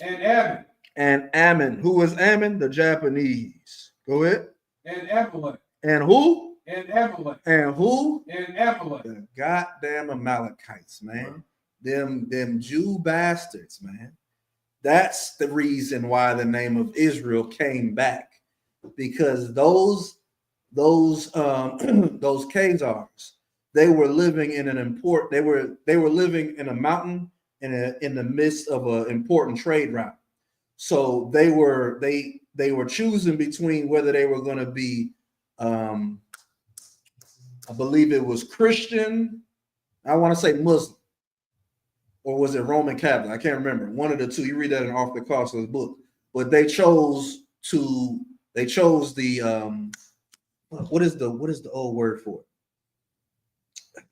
[SPEAKER 2] And Ammon.
[SPEAKER 1] And Ammon. Who is Ammon? The Japanese. Go ahead.
[SPEAKER 2] And Amalek.
[SPEAKER 1] And who?
[SPEAKER 2] And Amalek.
[SPEAKER 1] And who?
[SPEAKER 2] And Amalek.
[SPEAKER 1] The goddamn Amalekites, man. Them Jew bastards, man. That's the reason why the name of Israel came back, because those Khazars, they were living in they were living in a mountain in the midst of an important trade route. So they were choosing between whether they were going to be I believe it was Christian, I want to say Muslim, or was it Roman Catholic? I can't remember. One of the two. You read that in Arthur Koestler's book. But they chose the what is the old word for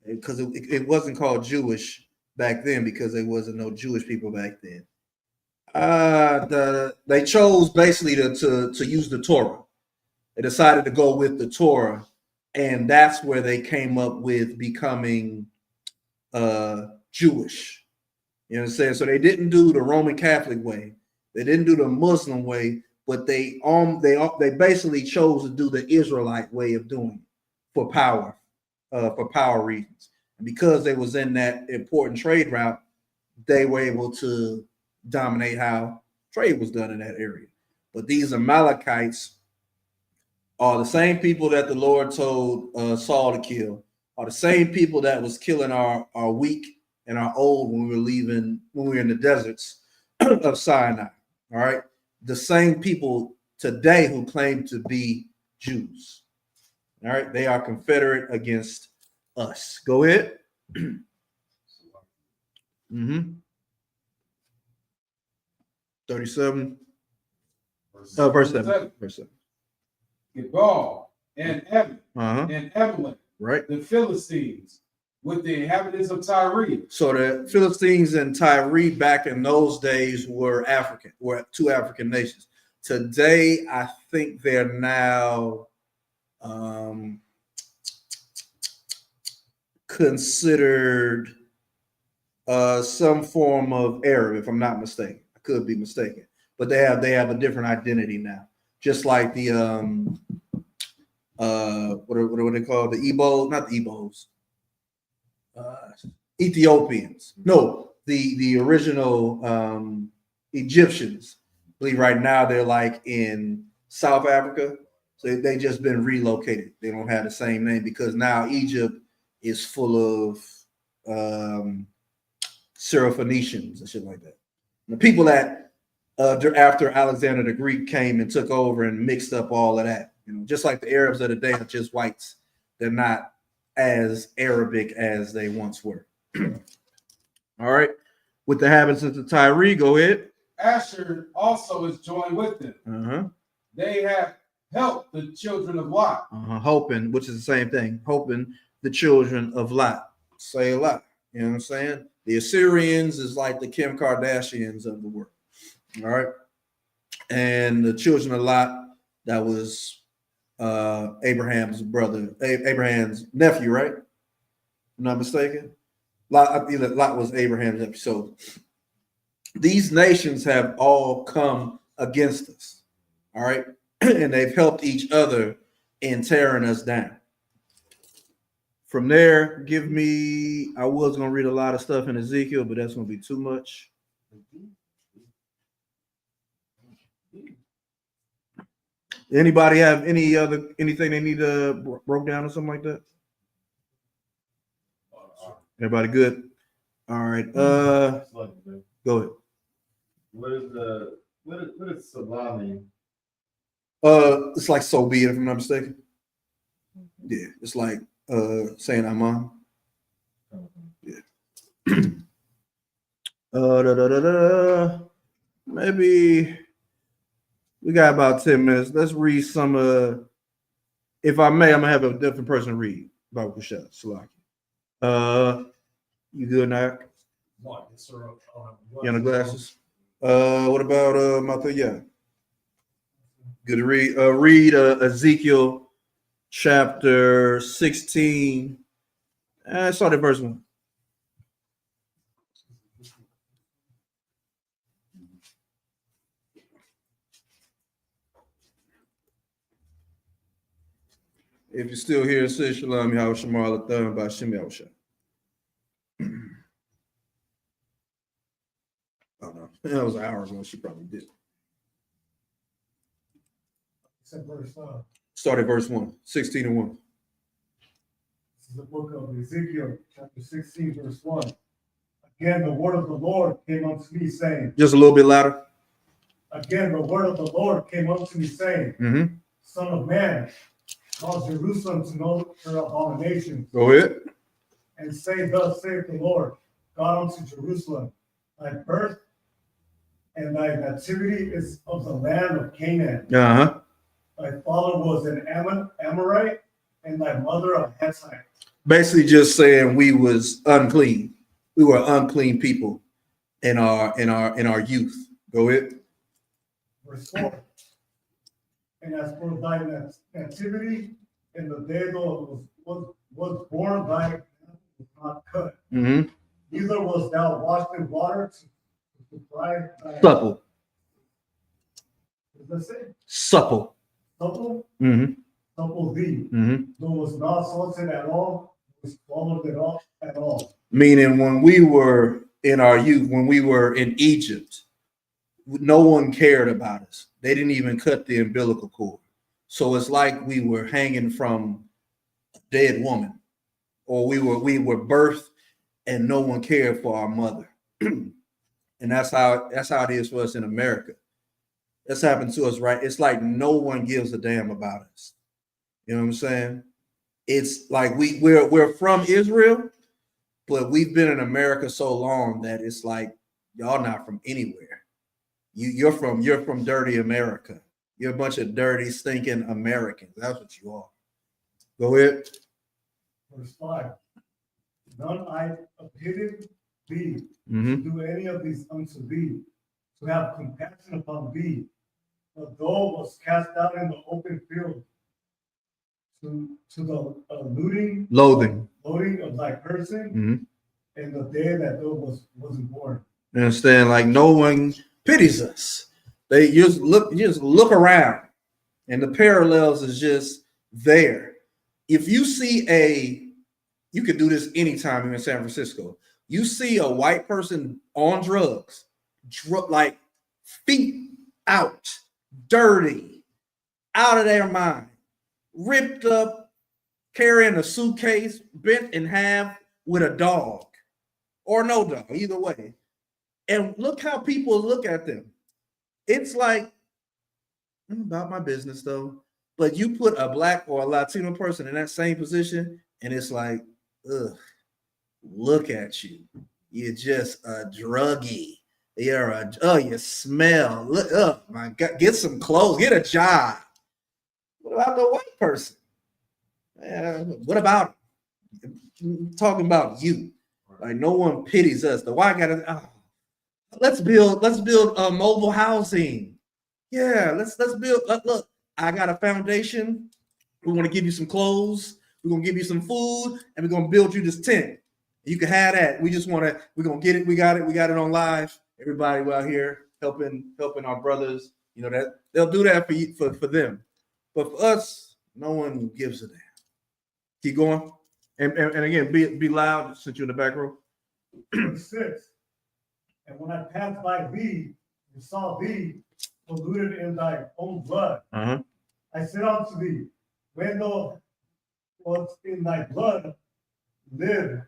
[SPEAKER 1] it? Because it wasn't called Jewish back then, because there wasn't no Jewish people back then. They chose basically to use the Torah. They decided to go with the Torah, and that's where they came up with becoming Jewish. You know what I'm saying? So they didn't do the Roman Catholic way. They didn't do the Muslim way, but they basically chose to do the Israelite way of doing it for power reasons. And because they was in that important trade route, they were able to dominate how trade was done in that area. But these Amalekites are the same people that the Lord told Saul to kill, are the same people that was killing our weak and our old when we were in the deserts of Sinai. All right. The same people today who claim to be Jews. All right. They are confederate against us. Go ahead. Mm-hmm. 37. Verse 7. Verse 7.
[SPEAKER 2] Gebal and Evan and Amalek,
[SPEAKER 1] right?
[SPEAKER 2] The Philistines with the inhabitants of Tyre.
[SPEAKER 1] So the Philistines and Tyre back in those days were two African nations. Today, I think they're now considered some form of Arab, if I'm not mistaken. I could be mistaken, but they have a different identity now. Just like the what are they called? The Igbo, not the Igbos. Ethiopians. No, the original Egyptians. I believe right now they're like in South Africa. So they just been relocated. They don't have the same name because now Egypt is full of Syrophoenicians and shit like that. The people that after Alexander the Greek came and took over and mixed up all of that, just like the Arabs of the day are just whites. They're not as Arabic as they once were. All right. With the inhabitants of Tyre, go ahead.
[SPEAKER 2] Asher also is joined with them. They have helped the children of Lot.
[SPEAKER 1] Hoping, which is the same thing. Hoping the children of Lot. Say a lot. You know what I'm saying? The Assyrians is like the Kim Kardashians of the world. All right. And the children of Lot, that was Abraham's brother, Abraham's nephew, right? If I'm not mistaken. Lot was Abraham's nephew. So these nations have all come against us. All right. And they've helped each other in tearing us down. From there, I was going to read a lot of stuff in Ezekiel, but that's going to be too much. Anybody have anything they need broke down or something like that? Everybody good? All right. Go ahead.
[SPEAKER 5] What is salami?
[SPEAKER 1] It's like so be it, if I'm not mistaken. Yeah, it's like saying Aman. Yeah. Maybe we got about 10 minutes. Let's read some. If I may, I'm gonna have a different person read about Kushal Salaki. You good, Nak? You on the glasses? What about Mathiya? Good to read. Read Ezekiel chapter 16. Start at verse 1. If you're still here, say Shalom Yahweh Shemar Latham by Shem Yahushua. Oh no, that was an hour ago. She probably did. Start at verse 1, 16 and 1.
[SPEAKER 6] This is the book of Ezekiel, chapter 16, verse 1. Again, the word of the Lord came unto me, saying.
[SPEAKER 1] Just a little bit louder.
[SPEAKER 6] Again, the word of the Lord came unto me, saying, Son of man, cause Jerusalem to know her abominations.
[SPEAKER 1] Go ahead.
[SPEAKER 6] And say, thus saith the Lord, God unto Jerusalem, thy birth and thy nativity is of the land of Canaan. Thy father was an Amorite, and thy mother a Hittite.
[SPEAKER 1] Basically just saying we was unclean. We were unclean people in our youth. Go ahead.
[SPEAKER 6] Verse 4. And as for thy nativity, in the day thou was born, thy was not cut. Neither was thou washed in water to supply thy.
[SPEAKER 1] Supple.
[SPEAKER 6] What does that say?
[SPEAKER 1] Supple.
[SPEAKER 6] Supple?
[SPEAKER 1] Mm-hmm.
[SPEAKER 6] Supple thee.
[SPEAKER 1] Mm-hmm.
[SPEAKER 6] Though was not salted at all, was swallowed at all.
[SPEAKER 1] Meaning when we were in our youth, when we were in Egypt, no one cared about us. They didn't even cut the umbilical cord. So it's like we were hanging from a dead woman, or we were birthed and no one cared for our mother. And that's how it is for us in America. That's happened to us, right? It's like no one gives a damn about us. You know what I'm saying? It's like we're from Israel, but we've been in America so long that it's like y'all not from anywhere. You're from dirty America. You're a bunch of dirty, stinking Americans. That's what you are. Go ahead.
[SPEAKER 6] Verse 5. None I pitied thee
[SPEAKER 1] Mm-hmm.
[SPEAKER 6] to do any of these unto thee, to have compassion upon thee. But thou was cast out in the open field to the loading of thy person in the day that thou wasn't born.
[SPEAKER 1] You understand? Like no one pities us. They just look around, and the parallels is just there. If you see you could do this anytime you're in San Francisco. You see a white person on drugs, like feet out, dirty, out of their mind, ripped up, carrying a suitcase, bent in half with a dog or no dog, either way. And look how people look at them. It's like, I'm about my business though. But you put a black or a Latino person in that same position, and it's like, ugh, look at you. You're just a druggie. You smell. Look, oh my God, get some clothes, get a job. What about the white person? What about I'm talking about you? Like no one pities us. The white guy, let's build mobile housing. Yeah, let's build. Look, I got a foundation. We want to give you some clothes. We're gonna give you some food, and we're gonna build you this tent. You can have that. We're gonna get it. We got it on live. Everybody out here helping our brothers. You know that they'll do that for them. But for us, no one gives a damn. Keep going. And again, be loud since you're in the back row.
[SPEAKER 6] Verse 6. And when I passed by thee and saw thee polluted in thy own blood, I said unto thee, when thou was in thy blood, live.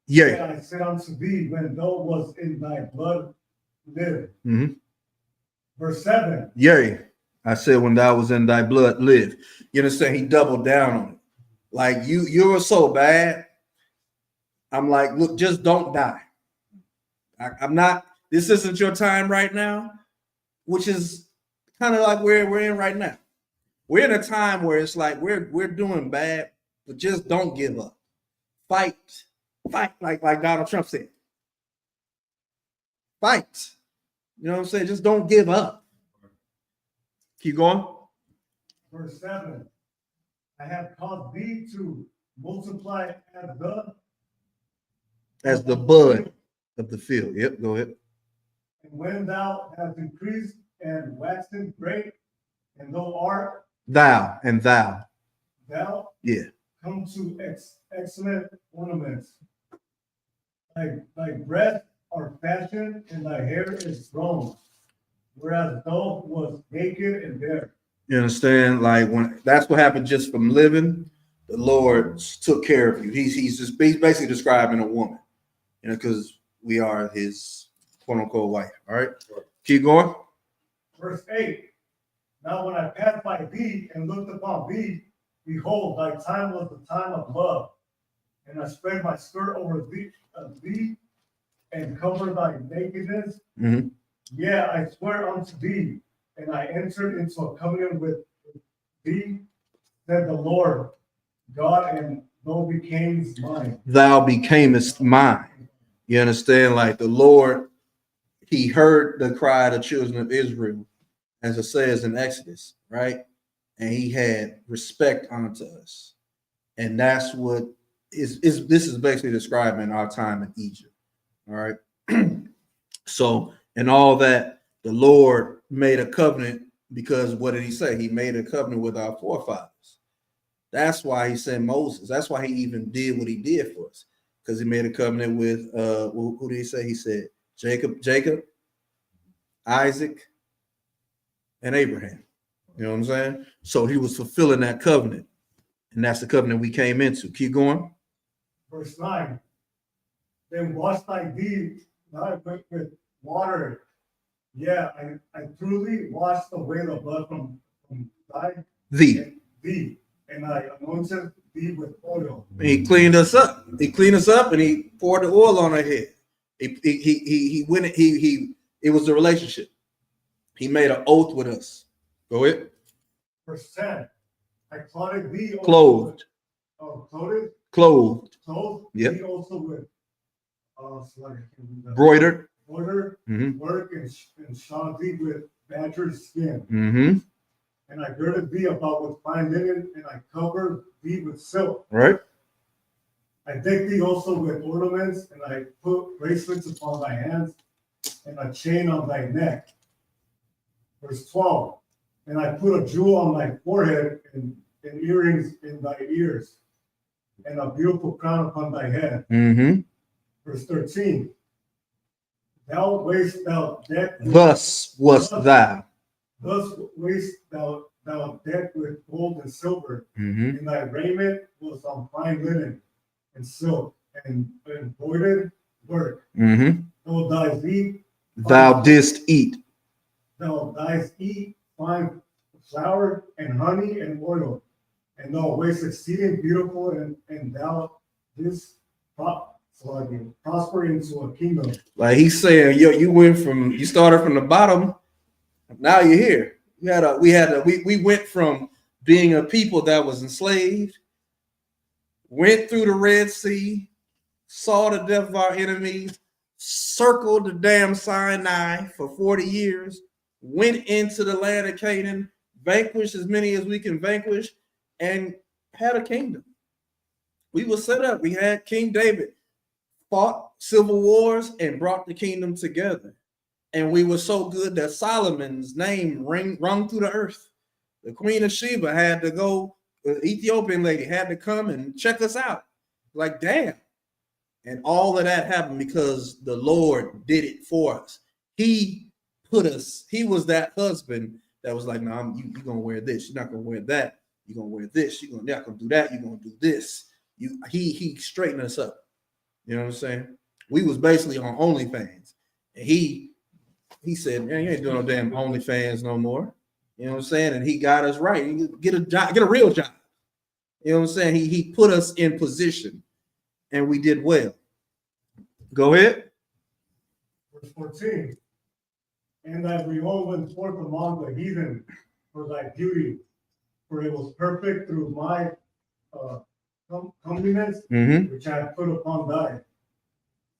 [SPEAKER 1] Yeah.
[SPEAKER 6] I said unto thee, when thou was in thy blood, live. Verse 7.
[SPEAKER 1] Yea, I said when thou was in thy blood, live. You understand? He doubled down on it. Like you were so bad. I'm like, look, just don't die. I'm not. This isn't your time right now, which is kind of like where we're in right now. We're in a time where it's like we're doing bad, but just don't give up. Fight like Donald Trump said. Fight. You know what I'm saying? Just don't give up. Keep going.
[SPEAKER 6] Verse 7. I have caused thee to multiply
[SPEAKER 1] as the bud of the field. Yep, go ahead.
[SPEAKER 6] And when thou hast increased and waxen great, and thou
[SPEAKER 1] yeah,
[SPEAKER 6] come to excellent ornaments. Thy breasts are fashioned, and thy hair is grown, whereas thou was naked and bare.
[SPEAKER 1] You understand? Like when that's what happened just from living, the Lord took care of you. He's basically describing a woman, you know, because we are his quote unquote wife. All right, keep going.
[SPEAKER 6] Verse 8. Now when I passed by thee and looked upon thee, behold, thy time was the time of love, and I spread my skirt over thee and covered thy nakedness. Yeah, I swear unto thee, and I entered into a covenant with thee, said the Lord God, and thou becamest mine. Thou becamest
[SPEAKER 1] mine. You understand? Like the Lord, he heard the cry of the children of Israel, as it says in Exodus, right? And he had respect unto us. And that's what this is basically describing our time in Egypt. All right. So, and all that, the Lord made a covenant, because what did he say? He made a covenant with our forefathers. That's why he sent Moses. That's why he even did what he did for us, because he made a covenant with who did he say? He said Jacob, Isaac, and Abraham. You know what I'm saying? So he was fulfilling that covenant, and that's the covenant we came into. Keep going.
[SPEAKER 6] Verse 9. Then wash thy deeds with water. Yeah, I truly washed away the blood from thee, and I anointed thee with oil.
[SPEAKER 1] He cleaned us up. He cleaned us up, and he poured the oil on our head. He went. It was a relationship. He made an oath with us. Go ahead.
[SPEAKER 6] Verse 10. I clothed thee
[SPEAKER 1] clothed.
[SPEAKER 6] Clothed.
[SPEAKER 1] Yep.
[SPEAKER 6] Thee also with
[SPEAKER 1] broidered.
[SPEAKER 6] Work and shod thee with badger skin.
[SPEAKER 1] Mm-hmm.
[SPEAKER 6] And I girded thee about with fine linen, and I covered thee with silk.
[SPEAKER 1] Right.
[SPEAKER 6] I decked thee also with ornaments, and I put bracelets upon thy hands, and a chain on thy neck. Verse 12. And I put a jewel on thy forehead, and earrings in thy ears, and a beautiful crown upon thy head.
[SPEAKER 1] Mm-hmm.
[SPEAKER 6] Verse 13. Thou wast thou decked.
[SPEAKER 1] Thus wast thou.
[SPEAKER 6] Thus wast thou decked with gold and silver,
[SPEAKER 1] Mm-hmm.
[SPEAKER 6] and thy raiment was on fine linen and silk and embroidered work.
[SPEAKER 1] Mm-hmm.
[SPEAKER 6] Thou
[SPEAKER 1] didst eat.
[SPEAKER 6] Thou didst eat fine flour and honey and oil, and thou wast exceeding beautiful, and thou didst prosper into a kingdom.
[SPEAKER 1] Like he's saying, you started from the bottom, now you're here. We went from being a people that was enslaved, went through the Red Sea, saw the death of our enemies, circled the damn Sinai for 40 years, went into the land of Canaan, vanquished as many as we can vanquish, and had a kingdom. We were set up. We had King David, fought civil wars and brought the kingdom together. And we were so good that Solomon's name rung through the earth. The Queen of Sheba had to go, the Ethiopian lady had to come and check us out. Like, damn. And all of that happened because the Lord did it for us. He was that husband that was like, no, you're going to wear this. You're not going to wear that. You're going to wear this. You're not going to do that. You're going to do this. He straightened us up. You know what I'm saying? We was basically on OnlyFans. And he said, man, you ain't doing no damn OnlyFans no more. You know what I'm saying? And he got us right. Get a job, get a real job. You know what I'm saying? He put us in position, and we did well. Go ahead.
[SPEAKER 6] Verse 14. And thy renown went forth among the heathen for thy beauty, for it was perfect through my comeliness, which I have put upon thy,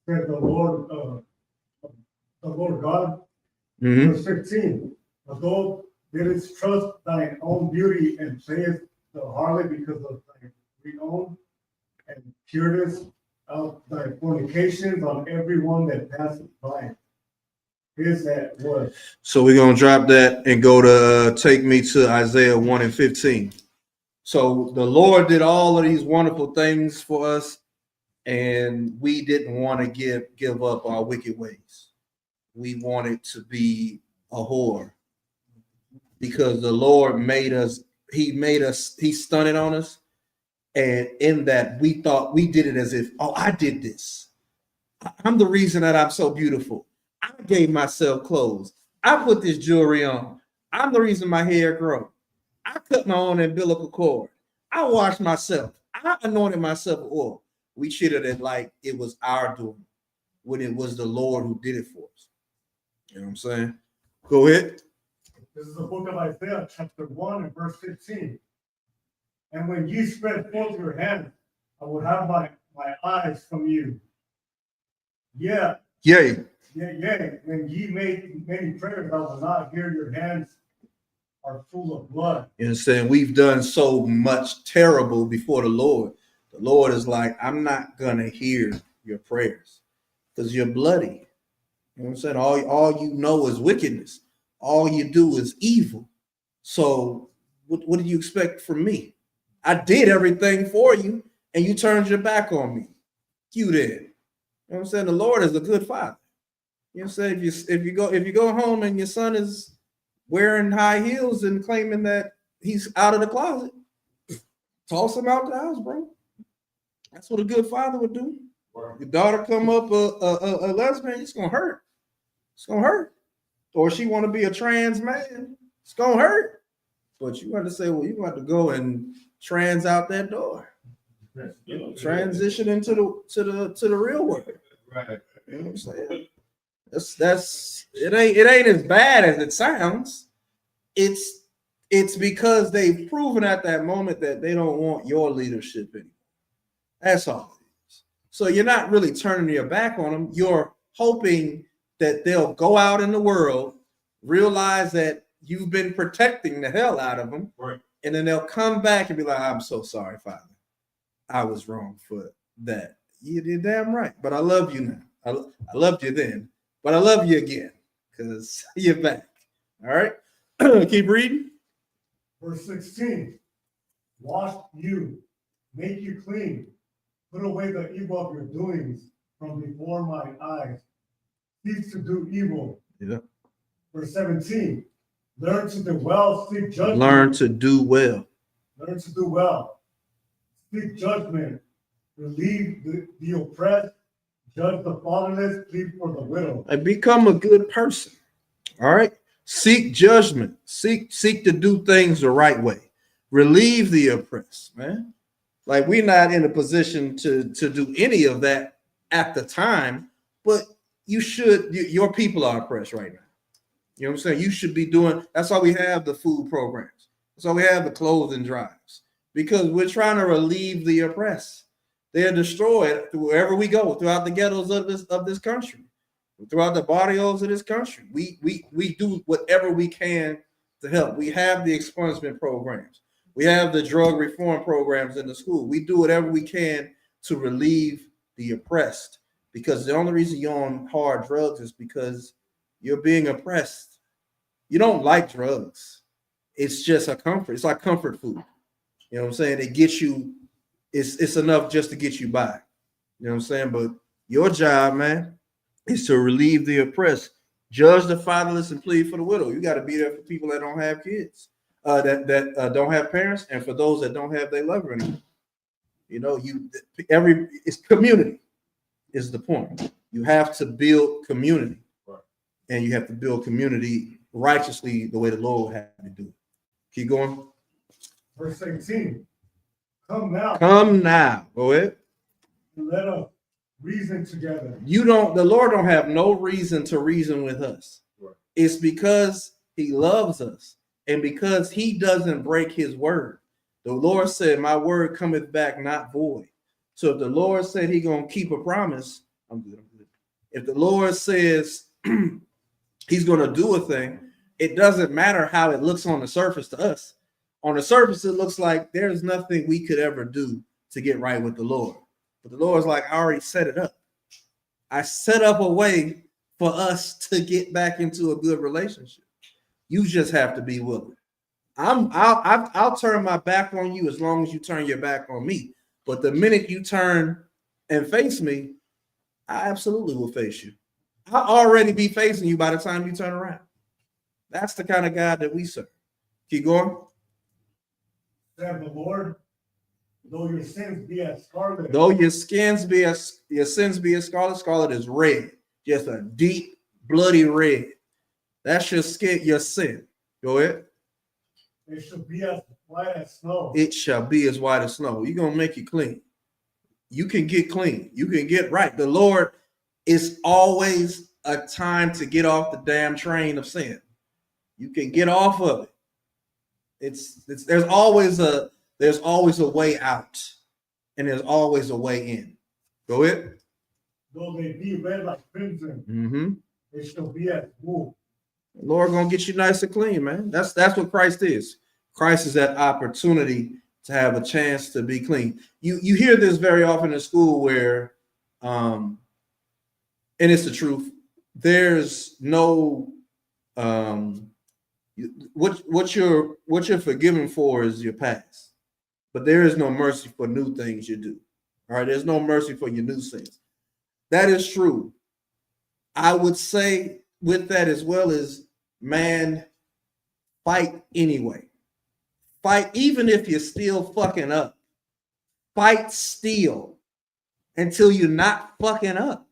[SPEAKER 6] said the Lord God. Verse 15. Although didst trust thine own beauty and playest the harlot because of thy renown, and puredest out thy fornications on every one that passeth by. Here's that word.
[SPEAKER 1] So we're going to drop that and go to take me to Isaiah 1 and 15. So the Lord did all of these wonderful things for us, and we didn't want to give up our wicked ways. We wanted to be a whore because the Lord made us, he stunted on us. And in that, we thought we did it as if, oh, I did this. I'm the reason that I'm so beautiful. I gave myself clothes. I put this jewelry on. I'm the reason my hair grows. I cut my own umbilical cord. I washed myself. I anointed myself with oil. We treated it like it was our doing when it was the Lord who did it for us. You know what I'm saying? Go ahead.
[SPEAKER 6] This is the book of Isaiah, chapter 1 and verse 15. And when ye spread forth your hands, I will have my eyes from you. Yeah.
[SPEAKER 1] Yay.
[SPEAKER 6] Yeah. When ye make many prayers, I will not hear. Your hands are full of blood.
[SPEAKER 1] You understand? We've done so much terrible before the Lord. The Lord is like, I'm not gonna hear your prayers because you're bloody. You know what I'm saying? All you know is wickedness. All you do is evil. So what do you expect from me? I did everything for you, and you turned your back on me. You did. You know what I'm saying? The Lord is a good father. You know what I'm saying? If you go home and your son is wearing high heels and claiming that he's out of the closet, toss him out the house, bro. That's what a good father would do. Your daughter come up a lesbian, it's gonna hurt. It's gonna hurt. Or she want to be a trans man, it's gonna hurt. But you got to say, well, you got to go and trans out that door. Transition into the real world.
[SPEAKER 5] Right.
[SPEAKER 1] You know what I'm saying? That's it ain't as bad as it sounds. It's because they've proven at that moment that they don't want your leadership anymore. That's all it is. So you're not really turning your back on them. You're hoping that they'll go out in the world, realize that you've been protecting the hell out of them,
[SPEAKER 4] Right.
[SPEAKER 1] And then they'll come back and be like, I'm so sorry, Father. I was wrong for that. You're damn right. But I love you now. I loved you then, but I love you again because you're back. All right. Keep reading.
[SPEAKER 6] Verse 16. Wash you, make you clean, put away the evil of your doings from before my eyes. Cease to do evil.
[SPEAKER 1] Yeah.
[SPEAKER 6] Verse 17. Learn to do well, seek judgment.
[SPEAKER 1] Learn to do well.
[SPEAKER 6] Learn to do well. Seek judgment. Relieve the oppressed. Judge the fatherless. Plead for the widow.
[SPEAKER 1] And become a good person. All right. Seek judgment. Seek to do things the right way. Relieve the oppressed, man. Like we're not in a position to do any of that at the time, but you should. Your people are oppressed right now. You know what I'm saying? You should be doing. That's why we have the food programs. That's why we have the clothing drives, because we're trying to relieve the oppressed. They are destroyed wherever we go throughout the ghettos of this country, throughout the barrios of this country. We do whatever we can to help. We have the expungement programs. We have the drug reform programs in the school. We do whatever we can to relieve the oppressed, because the only reason you're on hard drugs is because you're being oppressed. You don't like drugs. It's just a comfort. It's like comfort food. You know what I'm saying? It gets you, it's enough just to get you by. You know what I'm saying? But your job, man, is to relieve the oppressed, judge the fatherless, and plead for the widow. You got to be there for people that don't have kids, that don't have parents, and for those that don't have their lover anymore. You know, it's community is the point. You have to build community. And you have to build community righteously the way the Lord had to do it. Keep going.
[SPEAKER 6] Verse 18. Come now.
[SPEAKER 1] Come now. Go ahead.
[SPEAKER 6] Let us reason together.
[SPEAKER 1] The Lord don't have no reason to reason with us.
[SPEAKER 4] Right.
[SPEAKER 1] It's because he loves us and because he doesn't break his word. The Lord said, my word cometh back not void. So if the Lord said he gonna keep a promise, I'm good. If the Lord says he's going to do a thing, it doesn't matter how it looks on the surface to us. On the surface, it looks like there's nothing we could ever do to get right with the Lord. But the Lord's like, I already set it up. I set up a way for us to get back into a good relationship. You just have to be willing. I'll turn my back on you as long as you turn your back on me. But the minute you turn and face me, I absolutely will face you. I'll already be facing you by the time you turn around. That's the kind of God that we serve. Keep going.
[SPEAKER 6] Said the Lord, though your sins be as scarlet.
[SPEAKER 1] Though your sins be as scarlet, scarlet is red, just a deep, bloody red. That's your skin, your sin. Go ahead.
[SPEAKER 6] It shall be as white as snow.
[SPEAKER 1] It shall be as white as snow. You're gonna make you clean. You can get clean. You can get right. The Lord. It's always a time to get off the damn train of sin. You can get off of it. There's always a way out, and there's always a way in. Go ahead.
[SPEAKER 6] Though they be red like crimson, it shall be as wool.
[SPEAKER 1] The Lord gonna get you nice and clean, man. That's what Christ is. Christ is that opportunity to have a chance to be clean. You hear this very often in school where, and it's the truth. There's no what you're forgiven for is your past, but there is no mercy for new things you do. All right, there's no mercy for your new sins. That is true. I would say with that as well as, man, fight anyway. Fight even if you're still fucking up. Fight still until you're not fucking up.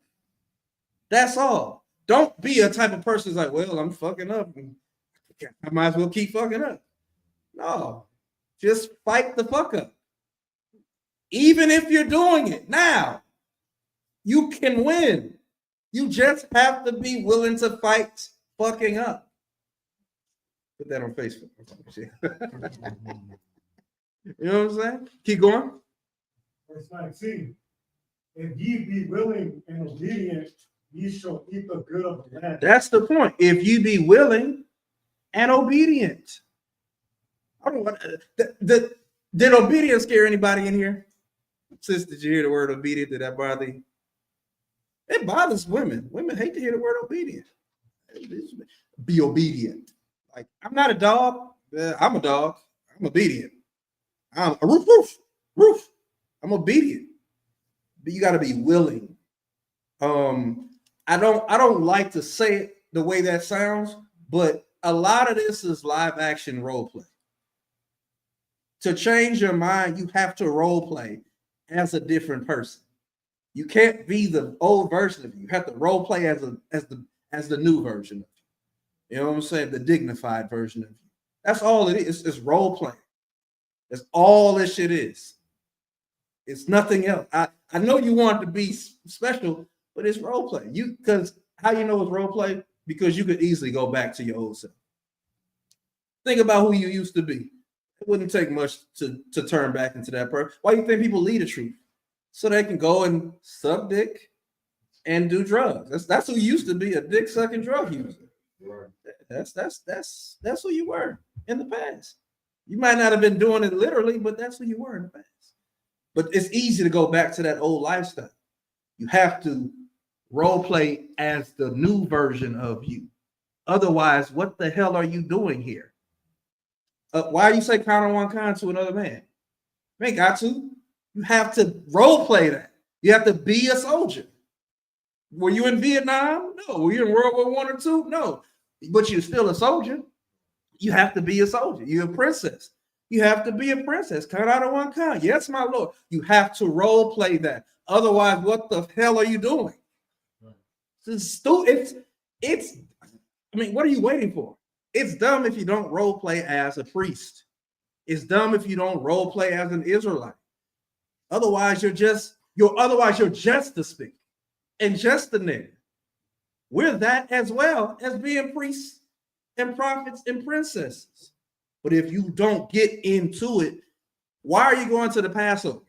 [SPEAKER 1] That's all. Don't be a type of person who's like, well, I'm fucking up. I might as well keep fucking up. No, just fight the fuck up. Even if you're doing it now, you can win. You just have to be willing to fight fucking up. Put that on Facebook. You know what I'm saying? Keep going.
[SPEAKER 6] Verse 19. If ye be willing and obedient, ye shall eat the good of the land.
[SPEAKER 1] That's the point. If you be willing and obedient. I don't want did obedience scare anybody in here? Sis, did you hear the word obedient? Did that bother you? It bothers women. Women hate to hear the word obedient. Be obedient. Like, I'm not a dog. I'm a dog. I'm obedient. I'm a roof. I'm obedient. But you got to be willing. I don't like to say it the way that sounds, but a lot of this is live action role play. To change your mind, you have to role play as a different person. You can't be the old version of you. You have to role play as the new version of you. You know what I'm saying? The dignified version of you. That's all it is. It's role playing. That's all this shit is. It's nothing else. I know you want to be special, but it's role play. Because how you know it's role play? Because you could easily go back to your old self. Think about who you used to be. It wouldn't take much to turn back into that person. Why do you think people lead the truth? So they can go and suck dick and do drugs. That's who you used to be, a dick sucking drug user. That's who you were in the past. You might not have been doing it literally, but that's who you were in the past. But it's easy to go back to that old lifestyle. You have to role play as the new version of you. Otherwise, what the hell are you doing here? Why do you say count on one kind to another man? You ain't got to. You have to role play that. You have to be a soldier. Were you in Vietnam? No. Were you in World War I or II? No. But you're still a soldier. You have to be a soldier. You're a princess. You have to be a princess. Cut out of one kind. Yes, my Lord. You have to role play that. Otherwise, what the hell are you doing? It's I mean, what are you waiting for? It's dumb if you don't role play as a priest. It's dumb if you don't role play as an Israelite. Otherwise, you're just the speak and just the nigga. We're that as well as being priests and prophets and princesses. But if you don't get into it, why are you going to the Passover?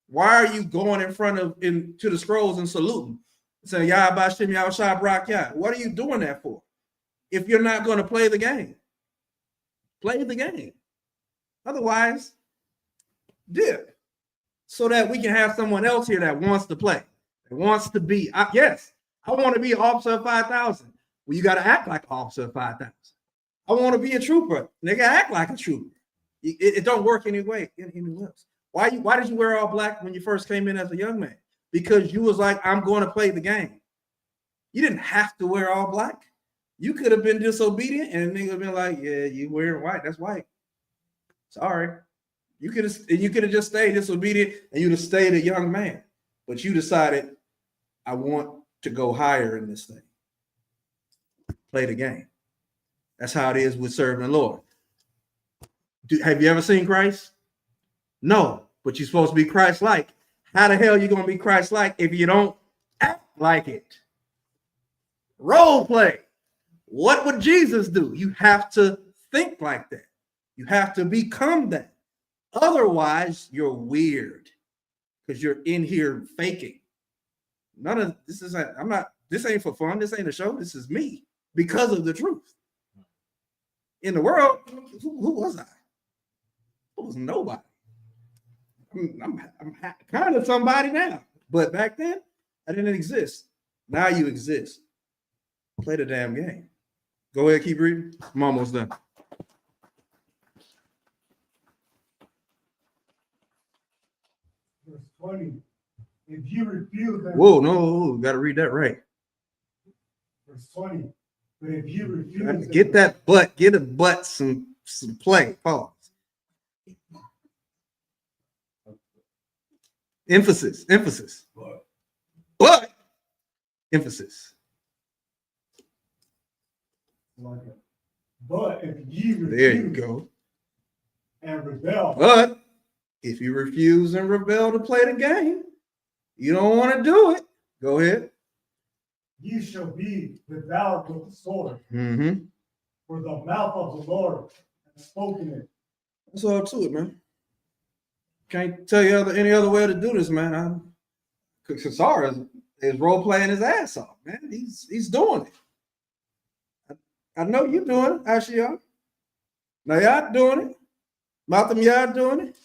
[SPEAKER 1] Why are you going into the scrolls and saluting? Saying, Yah Bashim Yah Shah Brak Yah. What are you doing that for? If you're not going to play the game, play the game. Otherwise, dip. So that we can have someone else here that wants to play, that wants to be. Yes, I want to be an officer of 5,000. Well, you got to act like an officer of 5,000. I want to be a trooper. Nigga, act like a trooper. It don't work anyway else. Why did you wear all black when you first came in as a young man? Because you was like, I'm going to play the game. You didn't have to wear all black. You could have been disobedient and the nigga would have been like, yeah, you wearing white. That's white. Sorry. You could have just stayed disobedient and you'd have stayed a young man. But you decided, I want to go higher in this thing. Play the game. That's how it is with serving the Lord. Have you ever seen Christ? No, but you're supposed to be Christ-like. How the hell are you going to be Christ-like if you don't act like it? Role play. What would Jesus do? You have to think like that. You have to become that. Otherwise, you're weird because you're in here faking. None of this is, this ain't for fun. This ain't a show. This is me because of the truth. In the world, who was I? I was nobody. I'm kind of somebody now. But back then, I didn't exist. Now you exist. Play the damn game. Go ahead, keep reading. I'm almost done.
[SPEAKER 6] Verse 20. If you refuse and
[SPEAKER 1] Whoa, no, got to read that right.
[SPEAKER 6] verse 20. But if you refuse
[SPEAKER 1] Get that butt, get a butt some play. Pause. Emphasis. But emphasis.
[SPEAKER 6] But if you
[SPEAKER 1] There you
[SPEAKER 6] refuse
[SPEAKER 1] go.
[SPEAKER 6] and rebel,
[SPEAKER 1] But if you refuse and rebel to play the game, you don't want to do it. Go ahead.
[SPEAKER 6] you shall be devoured with the sword.
[SPEAKER 1] Mm-hmm.
[SPEAKER 6] For the mouth of the Lord has spoken it.
[SPEAKER 1] That's all to it, man. Can't tell you any other way to do this, man. Cesar is role playing his ass off, man. He's doing it. I know you're doing it, Ashiya. Now y'all doing it. Malcolm, y'all doing it.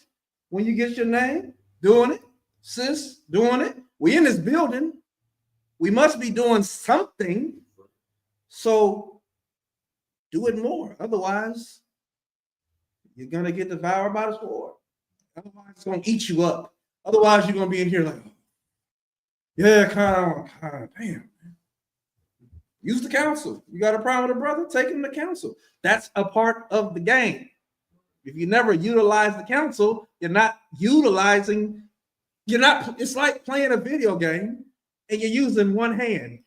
[SPEAKER 1] When you get your name, doing it. Sis, doing it. We in this building. We must be doing something. So do it more. Otherwise, you're gonna get devoured by the sword. Otherwise, it's gonna eat you up. Otherwise, you're gonna be in here like, yeah, kind of, damn. Use the counsel. You got a problem with a brother? Take him to counsel. That's a part of the game. If you never utilize the counsel, you're not utilizing. It's like playing a video game and you're using one hand.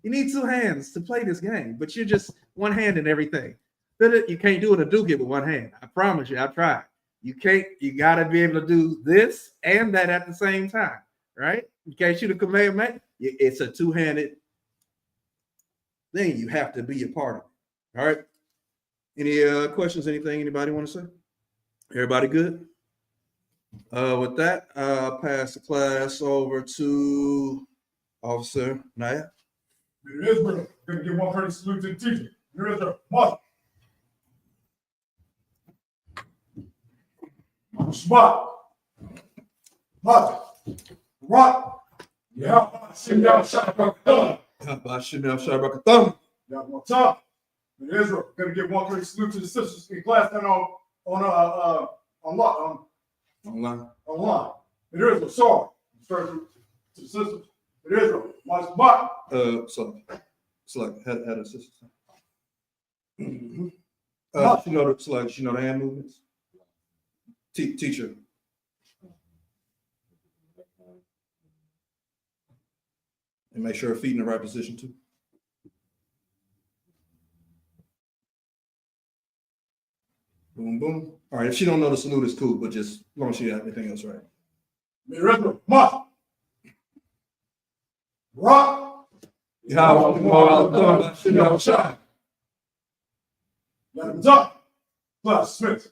[SPEAKER 1] You need two hands to play this game, but you're just one hand in everything. You can't do it a dookie with one hand. I promise you, I tried. You can't, you gotta be able to do this and that at the same time, right? You can't shoot a Kamehameha. It's a two-handed thing. You have to be a part of it. All right. Any questions? Anything anybody want to say? Everybody good? With that, I'll pass the class over to Officer Naya.
[SPEAKER 2] Israel, gonna give 100 salute to the teacher. Israel, march. Spot. March. Rock. Yeah, sit down, shot back thumb. Yeah, one time. Israel, gonna give 100 salute to the sisters in class and online. Israel, sorry. Straight to the sisters. Israel, march back.
[SPEAKER 1] So had a sister. She know the hand movements. Teacher. And make sure her feet in the right position too. Boom, boom. All right, if she don't know the salute, it's cool, but just as long as she has everything else right.
[SPEAKER 2] Israel, march. Rock. Let him talk. Class Smith.